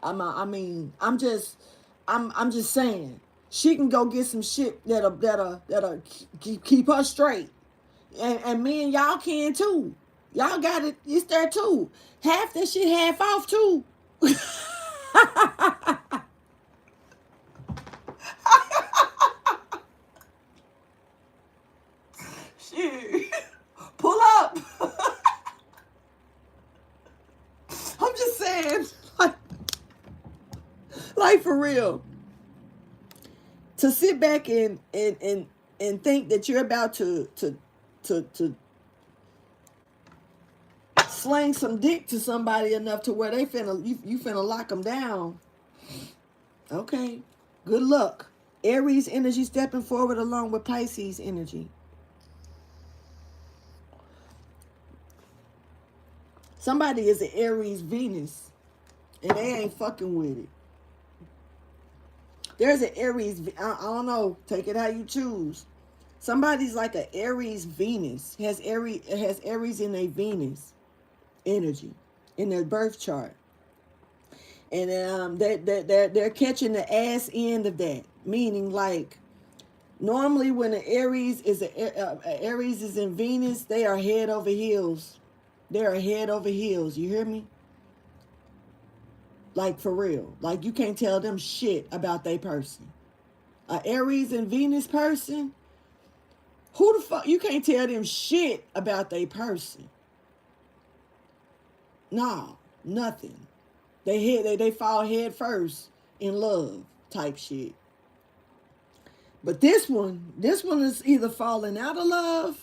I'm just saying, she can go get some shit that'll keep her straight, and me and y'all can too. Y'all got it. It's there too. Half that shit half off too. Shit, pull up. I'm just saying, like for real. To sit back and think that you're about to slang some dick to somebody enough to where you finna lock them down. Okay, good luck. Aries energy stepping forward along with Pisces energy. Somebody is an Aries Venus, and they ain't fucking with it. There's an Aries, I don't know, take it how you choose. Somebody's like an Aries Venus, has Aries in a Venus energy in their birth chart. And they're catching the ass end of that, meaning like normally when an Aries is Aries is in Venus, they are head over heels. They are head over heels. You hear me? Like for real. Like you can't tell them shit about their person. A Aries and Venus person, who the fuck, you can't tell them shit about their person. No, nothing. They fall head first in love type shit. But this one is either falling out of love,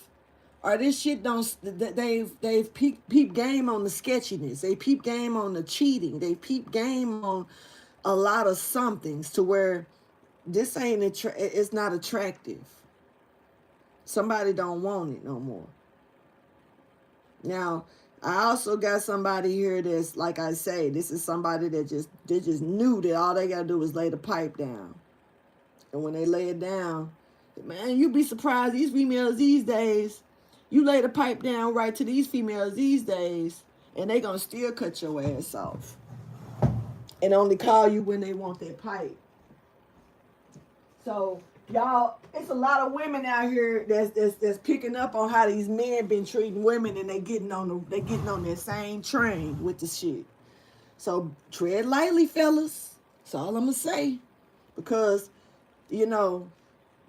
or this shit they've peep game on the sketchiness. They peep game on the cheating. They peep game on a lot of somethings to where this it's not attractive. Somebody don't want it no more. Now, I also got somebody here that's, like I say, this is somebody that they just knew that all they gotta do was lay the pipe down. And when they lay it down, man, you'd be surprised, these females these days, you lay the pipe down right to these females these days, and they gonna still cut your ass off. And only call you when they want that pipe. So, y'all, it's a lot of women out here that's picking up on how these men been treating women, and they getting on that same train with the shit. So tread lightly, fellas. That's all I'm gonna say. Because, you know,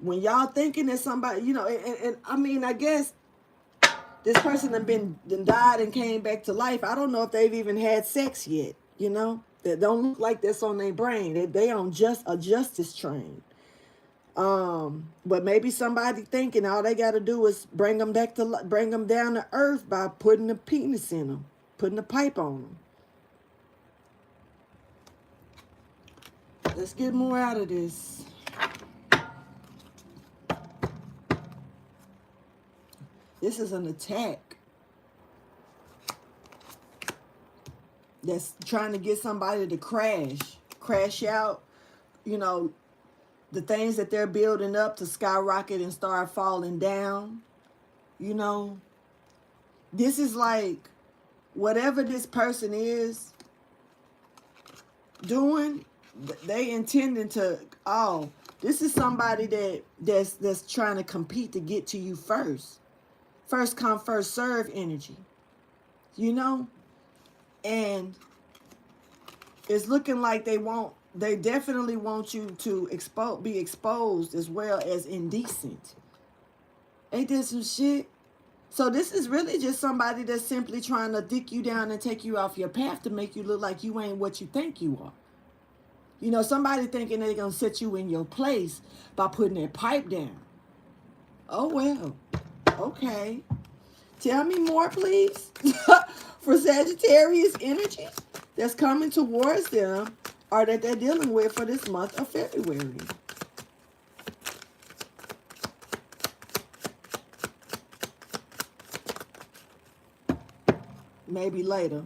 when y'all thinking that somebody, you know, and I mean, I guess this person done died and came back to life. I don't know if they've even had sex yet, you know. That don't look like that's on their brain. They on just a justice train. But maybe somebody thinking all they got to do is bring them down to earth by putting a penis in them, putting a pipe on them. Let's get more out of this. This is an attack. that's trying to get somebody to crash out, you know, the things that they're building up to skyrocket and start falling down, you know. This is like whatever this person is doing, they intending to, oh, this is somebody that's trying to compete to get to you first. First come, first serve energy, you know? And it's looking like they definitely want you to be exposed as well as indecent. Ain't this some shit? So this is really just somebody that's simply trying to dick you down and take you off your path to make you look like you ain't what you think you are. You know, somebody thinking they're going to set you in your place by putting their pipe down. Oh, well. Okay. Tell me more, please. For Sagittarius energy that's coming towards them or that they're dealing with for this month of February. Maybe later.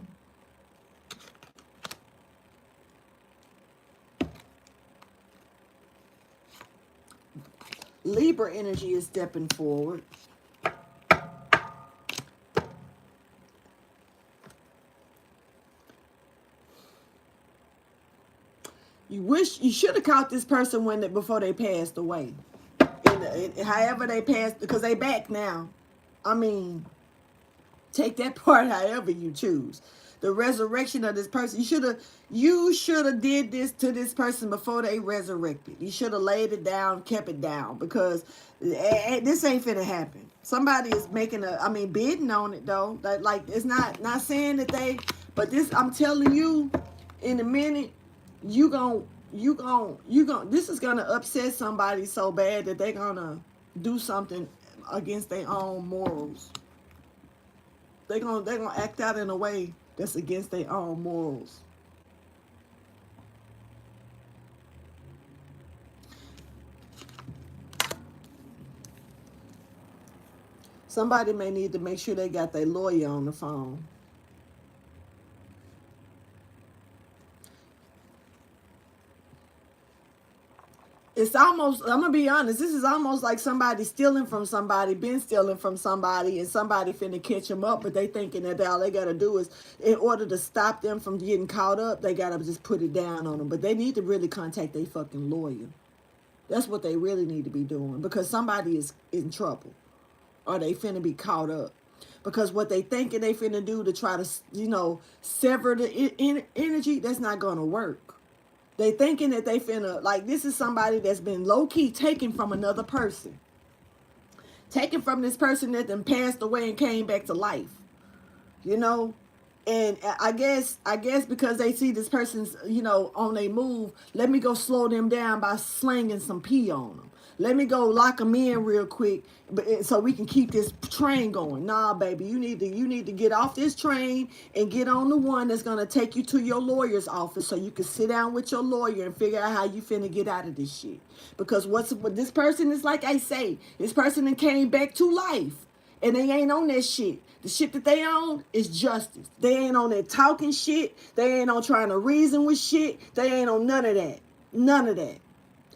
Libra energy is stepping forward. You should have caught this person before they passed away. However they passed, because they back now. I mean, take that part however you choose. The resurrection of this person. You should have did this to this person before they resurrected. You should have laid it down, kept it down, because this ain't finna happen. Somebody is bidding on it though. Like it's not saying that but this, I'm telling you, in a minute, this is gonna upset somebody so bad that they're gonna do something against their own morals. They're gonna act out in a way that's against their own morals. Somebody may need to make sure they got their lawyer on the phone. It's almost, I'm gonna be honest, this is almost like somebody stealing from somebody, been stealing from somebody, and somebody finna catch them up, but they thinking that all they gotta do is, in order to stop them from getting caught up, they gotta just put it down on them. But they need to really contact their fucking lawyer. That's what they really need to be doing, because somebody is in trouble, or they finna be caught up. Because what they thinking they finna do to try to, sever the energy, that's not gonna work. They thinking that they finna, like, this is somebody that's been low-key taken from another person. Taken from this person that then passed away and came back to life. And I guess because they see this person's, on their move, let me go slow them down by slinging some pee on them. Let me go lock them in real quick, so we can keep this train going. Nah, baby, you need to get off this train and get on the one that's gonna take you to your lawyer's office, so you can sit down with your lawyer and figure out how you finna get out of this shit. Because what this person is, like I say, this person that came back to life, and they ain't on that shit. The shit that they on is justice. They ain't on that talking shit. They ain't on trying to reason with shit. They ain't on none of that. None of that.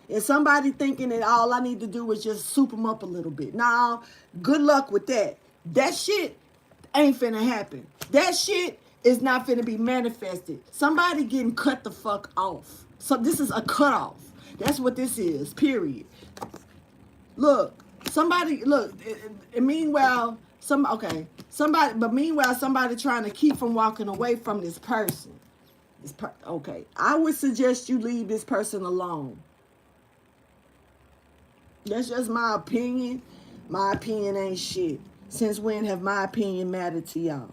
And somebody thinking that all I need to do is just soup them up a little bit. Nah, good luck with that. That shit ain't finna happen. That shit is not finna be manifested. Somebody getting cut the fuck off. So this is a cutoff. That's what this is, period. Look, meanwhile, somebody trying to keep from walking away from this person. Okay, I would suggest you leave this person alone. That's just my opinion. My opinion ain't shit. Since when have my opinion mattered to y'all?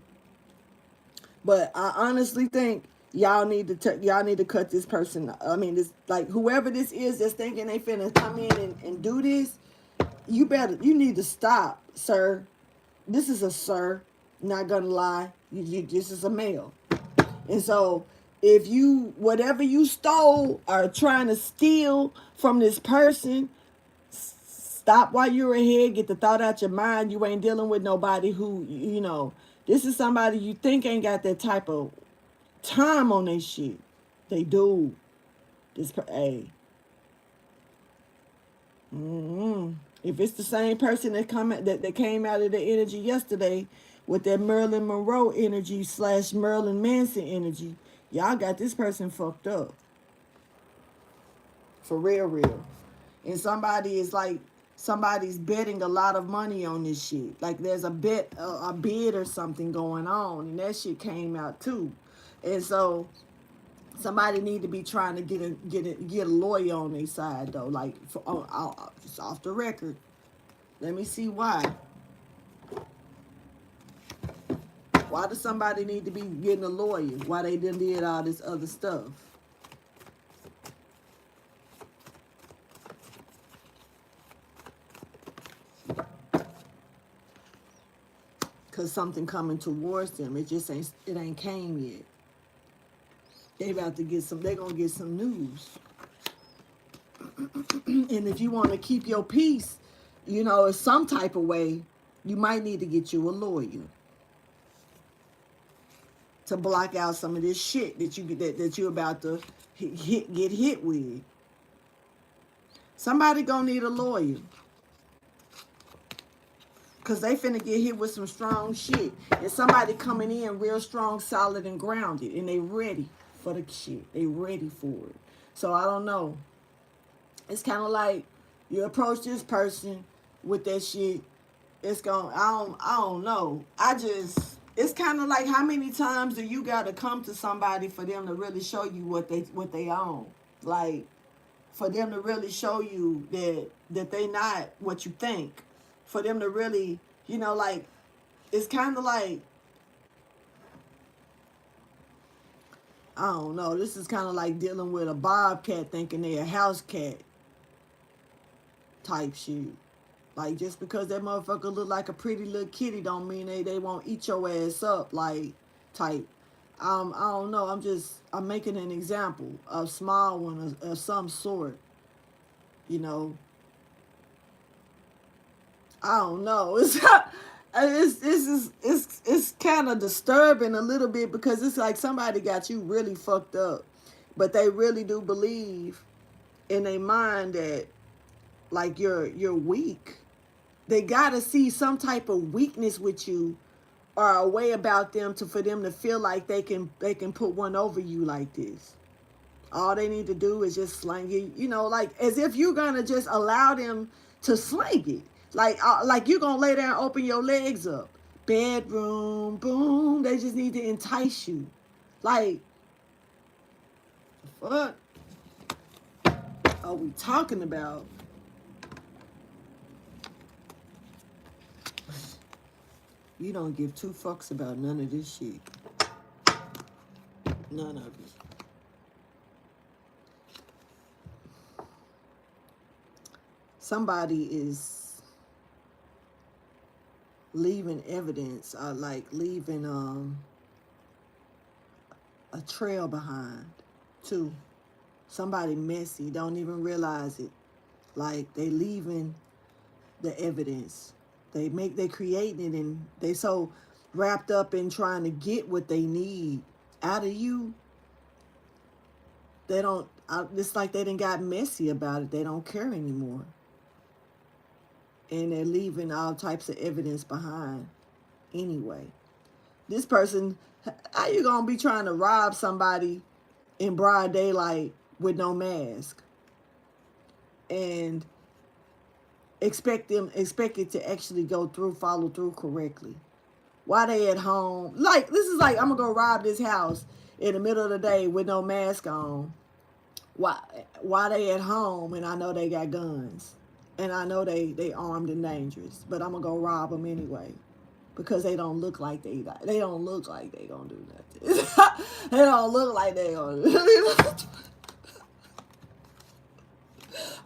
But I honestly think y'all need to cut this person. I mean, this, like, whoever this is that's thinking they finna come in and do this, you need to stop, sir. This is a sir. Not gonna lie. This is a male. And so if whatever you stole or trying to steal from this person, stop while you're ahead. Get the thought out your mind. You ain't dealing with nobody who, this is somebody you think ain't got that type of time on their shit. They do. Hey. If it's the same person that came out of the energy yesterday with that Marilyn Monroe energy / Marilyn Manson energy, y'all got this person fucked up. For real, real. And somebody's betting a lot of money on this shit. Like there's a bid or something going on, and that shit came out too. And so somebody need to be trying to get a lawyer on their side though. Like just off the record. Let me see why. Why does somebody need to be getting a lawyer? Why they did all this other stuff? Cause something coming towards them. It ain't came yet. They about to get some. They gonna get some news. And if you want to keep your peace, you know, in some type of way, you might need to get you a lawyer to block out some of this shit that you're about to get hit with. Somebody gonna need a lawyer. Because they finna get hit with some strong shit. And somebody coming in real strong, solid, and grounded. And they ready for the shit. They ready for it. So I don't know. It's kind of like you approach this person with that shit. It's going, I don't know. It's kind of like how many times do you got to come to somebody for them to really show you what they own? Like, for them to really show you that they not what you think. For them to really, you know, like, it's kind of like, I don't know. This is kind of like dealing with a bobcat thinking they're a house cat type shit. Like, just because that motherfucker look like a pretty little kitty don't mean they won't eat your ass up, like, type. I don't know. I'm making an example, a small one of some sort, you know. I don't know. It's kind of disturbing a little bit because it's like somebody got you really fucked up, but they really do believe in their mind that like you're weak. They gotta see some type of weakness with you or a way about them for them to feel like they can put one over you like this. All they need to do is just slang it, you know, like as if you're gonna just allow them to slang it. Like you're gonna lay down, open your legs up. Bedroom, boom. They just need to entice you. Like, what are we talking about? You don't give two fucks about none of this shit. None of it. Somebody is leaving evidence, like leaving a trail behind too. Somebody messy, don't even realize it. Like they leaving the evidence. They creating it, and they so wrapped up in trying to get what they need out of you. They don't. It's like they done got messy about it. They don't care anymore. And they're leaving all types of evidence behind anyway. This person, how you gonna be trying to rob somebody in broad daylight with no mask and expect it to actually follow through correctly? Why they at home? Like, this is like, I'm gonna go rob this house in the middle of the day with no mask on. Why they at home and I know they got guns? And I know they armed and dangerous, but I'm gonna go rob them anyway because they don't look like they don't look like they gonna do nothing. They don't look like they gonna do.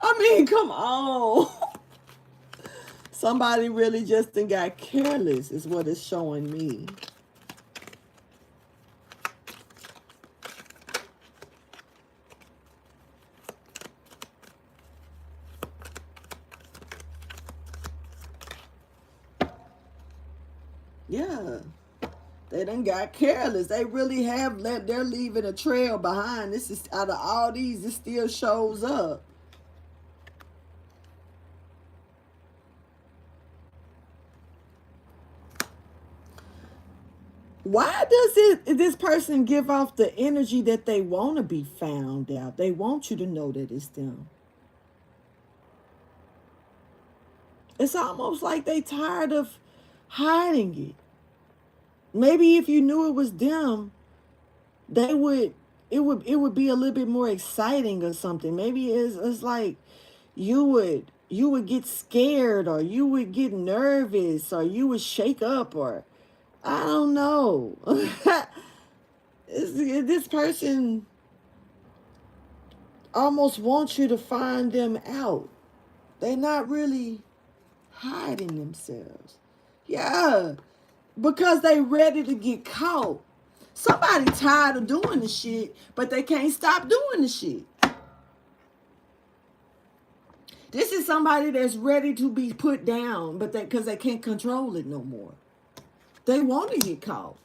I mean, come on. Somebody really just got careless is what it's showing me. Yeah, They done got careless. They really have they're leaving a trail behind. This is, out of all these, this still shows up. Why does this person give off the energy that they want to be found out? They want you to know that it's them. It's almost like they tired of hiding it. Maybe if you knew it was them, they would it would be a little bit more exciting or something. Maybe it's like you would get scared, or you would get nervous, or you would shake up, or I don't know. This person almost wants you to find them out. They're not really hiding themselves. Yeah, because they ready to get caught. Somebody tired of doing the shit, but they can't stop doing the shit. This is somebody that's ready to be put down, but because they can't control it no more. They want to get caught.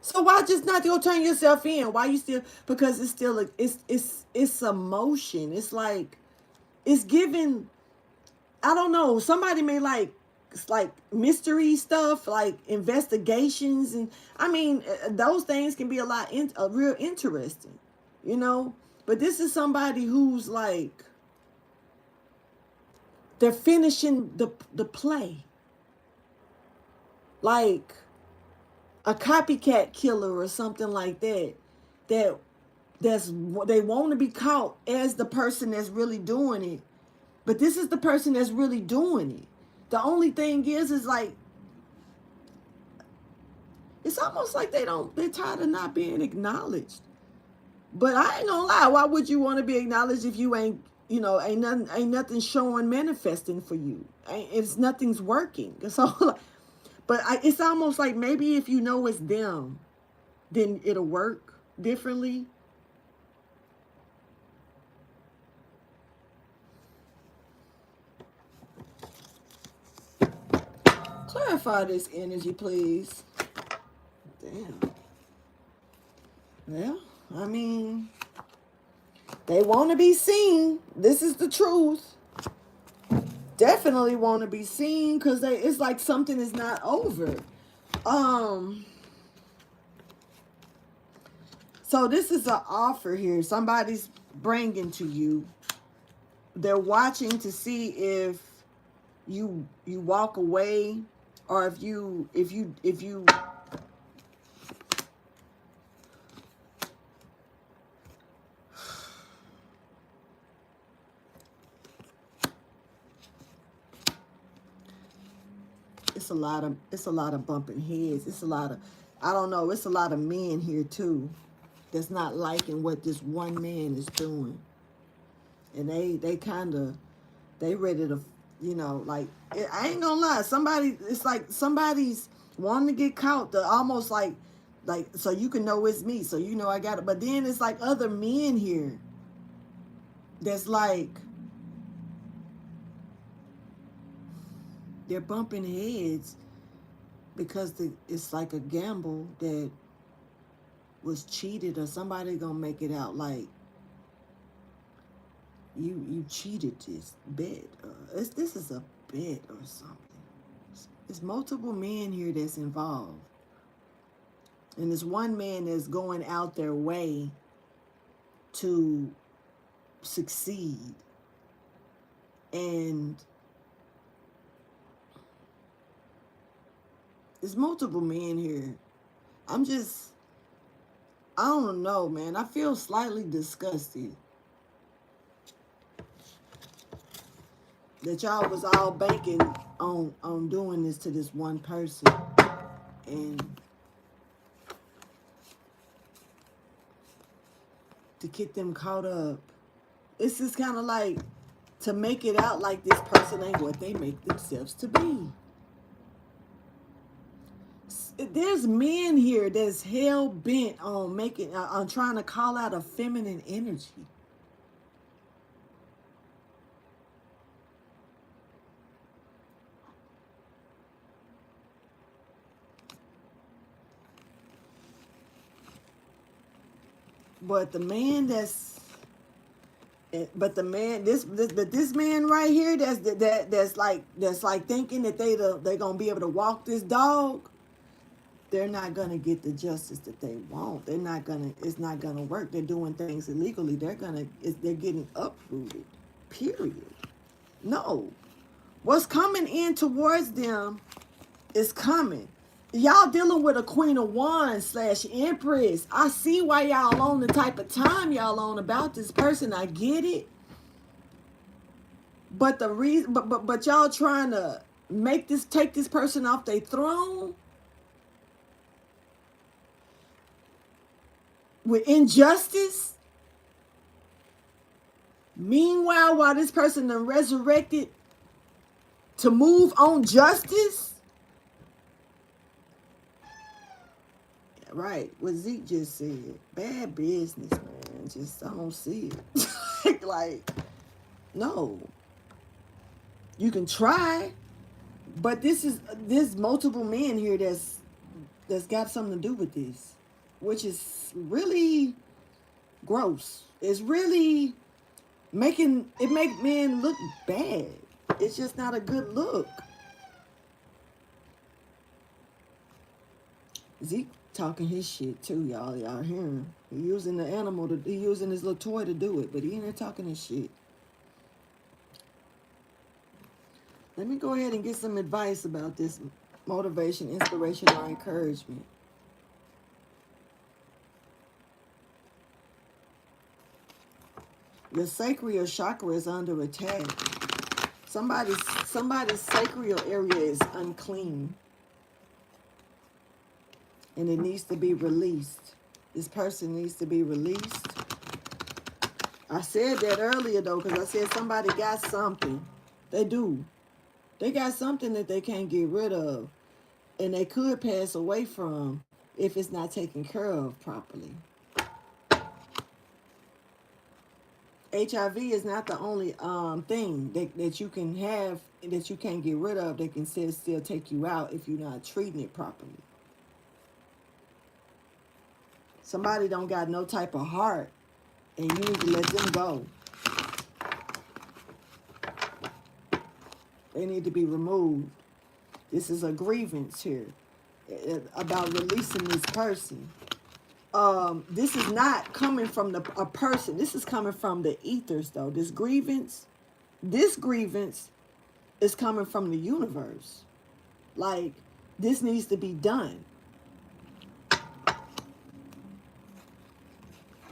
So why just not go turn yourself in? Why you still? Because it's still it's a motion. It's like it's giving. I don't know. Somebody may like, it's like mystery stuff, like investigations, and I mean those things can be real interesting, you know. But this is somebody who's like they're finishing the play, like a copycat killer or something like that. They want to be caught as the person that's really doing it. But this is the person that's really doing it. The only thing is like, it's almost like they're tired of not being acknowledged. But I ain't gonna lie, why would you want to be acknowledged if you ain't nothing showing manifesting for you? It's nothing's working. So, but it's almost like maybe if you know it's them, then it'll work differently. Clarify this energy, please. Damn. Well, I mean, they want to be seen. This is the truth. Definitely want to be seen because it's like something is not over. So this is an offer here. Somebody's bringing to you. They're watching to see if you walk away, or if you it's a lot of bumping heads. It's a lot of, I don't know, it's a lot of men here too that's not liking what this one man is doing. And they kind of, they ready to, like, I ain't gonna lie, it's like somebody's wanting to get caught. They're almost like, so you can know it's me, so you know I got it. But then it's like other men here that's like, they're bumping heads because it's like a gamble that was cheated, or somebody gonna make it out like you cheated this bet. This is a bet or something. There's multiple men here that's involved, and there's one man that's going out their way to succeed, and there's multiple men here. I don't know, man. I feel slightly disgusted that y'all was all banking on doing this to this one person, and to get them caught up. It's just kind of like to make it out like this person ain't what they make themselves to be. There's men here that's hell bent on on trying to call out a feminine energy. But the man this man right here that's like thinking that they gonna be able to walk this dog. They're not gonna get the justice that they want. It's not gonna work. They're doing things illegally. They're getting uprooted. Period. No. What's coming in towards them is coming. Y'all dealing with a Queen of Wands / Empress. I see why y'all on the type of time y'all on about this person. I get it. But the reason but y'all trying to take this person off their throne with injustice. Meanwhile, while this person done resurrected to move on justice. Right, what Zeke just said. Bad business, man. Just, I don't see it. Like, no. You can try, but there's multiple men here that's got something to do with this, which is really gross. It's really make men look bad. It's just not a good look. Zeke talking his shit too, y'all. Y'all hear him. He using the animal he using his little toy to do it, but he in there talking his shit. Let me go ahead and get some advice about this motivation, inspiration, or encouragement. Your sacral chakra is under attack. Somebody's sacral area is unclean. And it needs to be released. This person needs to be released. I said that earlier, though, because I said somebody got something. They do. They got something that they can't get rid of. And they could pass away from if it's not taken care of properly. HIV is not the only thing that you can have that you can't get rid of that can still take you out if you're not treating it properly. Somebody don't got no type of heart, and you need to let them go. They need to be removed. This is a grievance here about releasing this person. This is not coming from a person. This is coming from the ethers, though. This grievance is coming from the universe. Like, this needs to be done.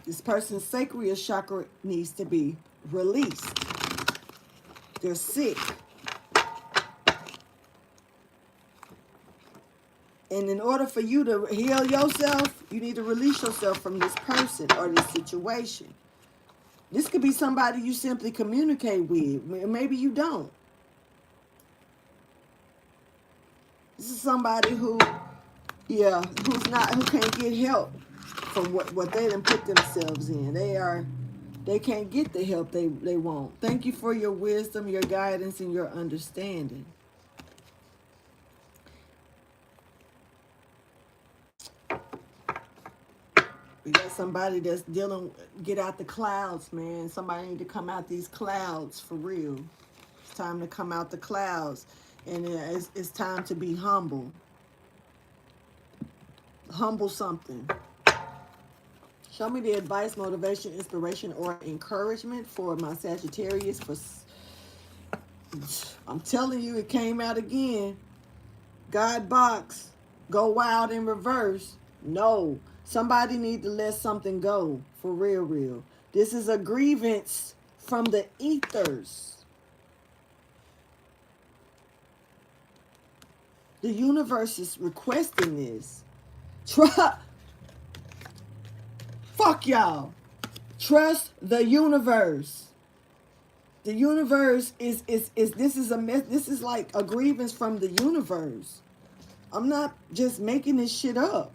This person's sacral chakra needs to be released. They're sick. And in order for you to heal yourself, you need to release yourself from this person or this situation. This could be somebody you simply communicate with. Maybe you don't. This is somebody who can't get help from what they done put themselves in. They can't get the help they want. Thank you for your wisdom, your guidance, and your understanding. We got somebody that's get out the clouds, man. Somebody need to come out these clouds for real. It's time to come out the clouds. And it's time to be humble. Humble something. Show me the advice, motivation, inspiration, or encouragement for my Sagittarius. I'm telling you, it came out again. God box. Go wild in reverse. No. Somebody need to let something go. For real. This is a grievance from the ethers. The universe is requesting this. Fuck y'all. Trust the universe. The universe is this is a mess. This is like a grievance from the universe. I'm not just making this shit up.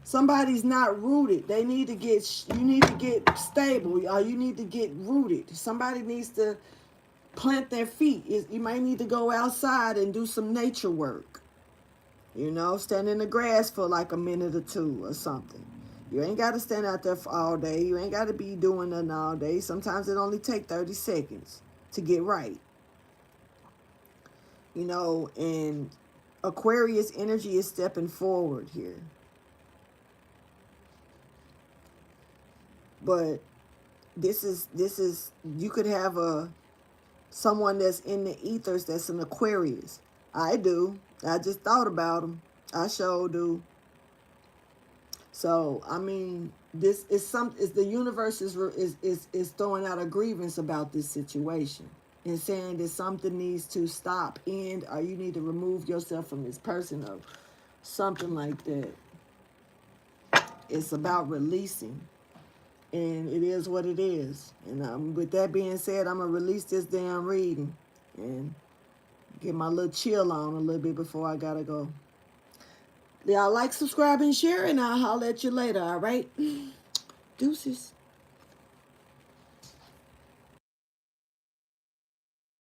Somebody's not rooted. You need to get stable. You need to get rooted. Somebody needs to plant their feet. You might need to go outside and do some nature work. You know, stand in the grass for like a minute or two or something. You ain't got to stand out there for all day. You ain't got to be doing nothing all day. Sometimes it only take 30 seconds to get right. You know, and Aquarius energy is stepping forward here. But this is you could have someone that's in the ethers that's an Aquarius. I do. I just thought about them. I sure do. So I mean, this is the universe is throwing out a grievance about this situation and saying that something needs to stop, end, or you need to remove yourself from this person or something like that. It's about releasing, and it is what it is. And with that being said, I'm gonna release this damn reading and get my little chill on a little bit before I gotta go. Y'all like, subscribe, and share, and I'll holler at you later, all right? Deuces.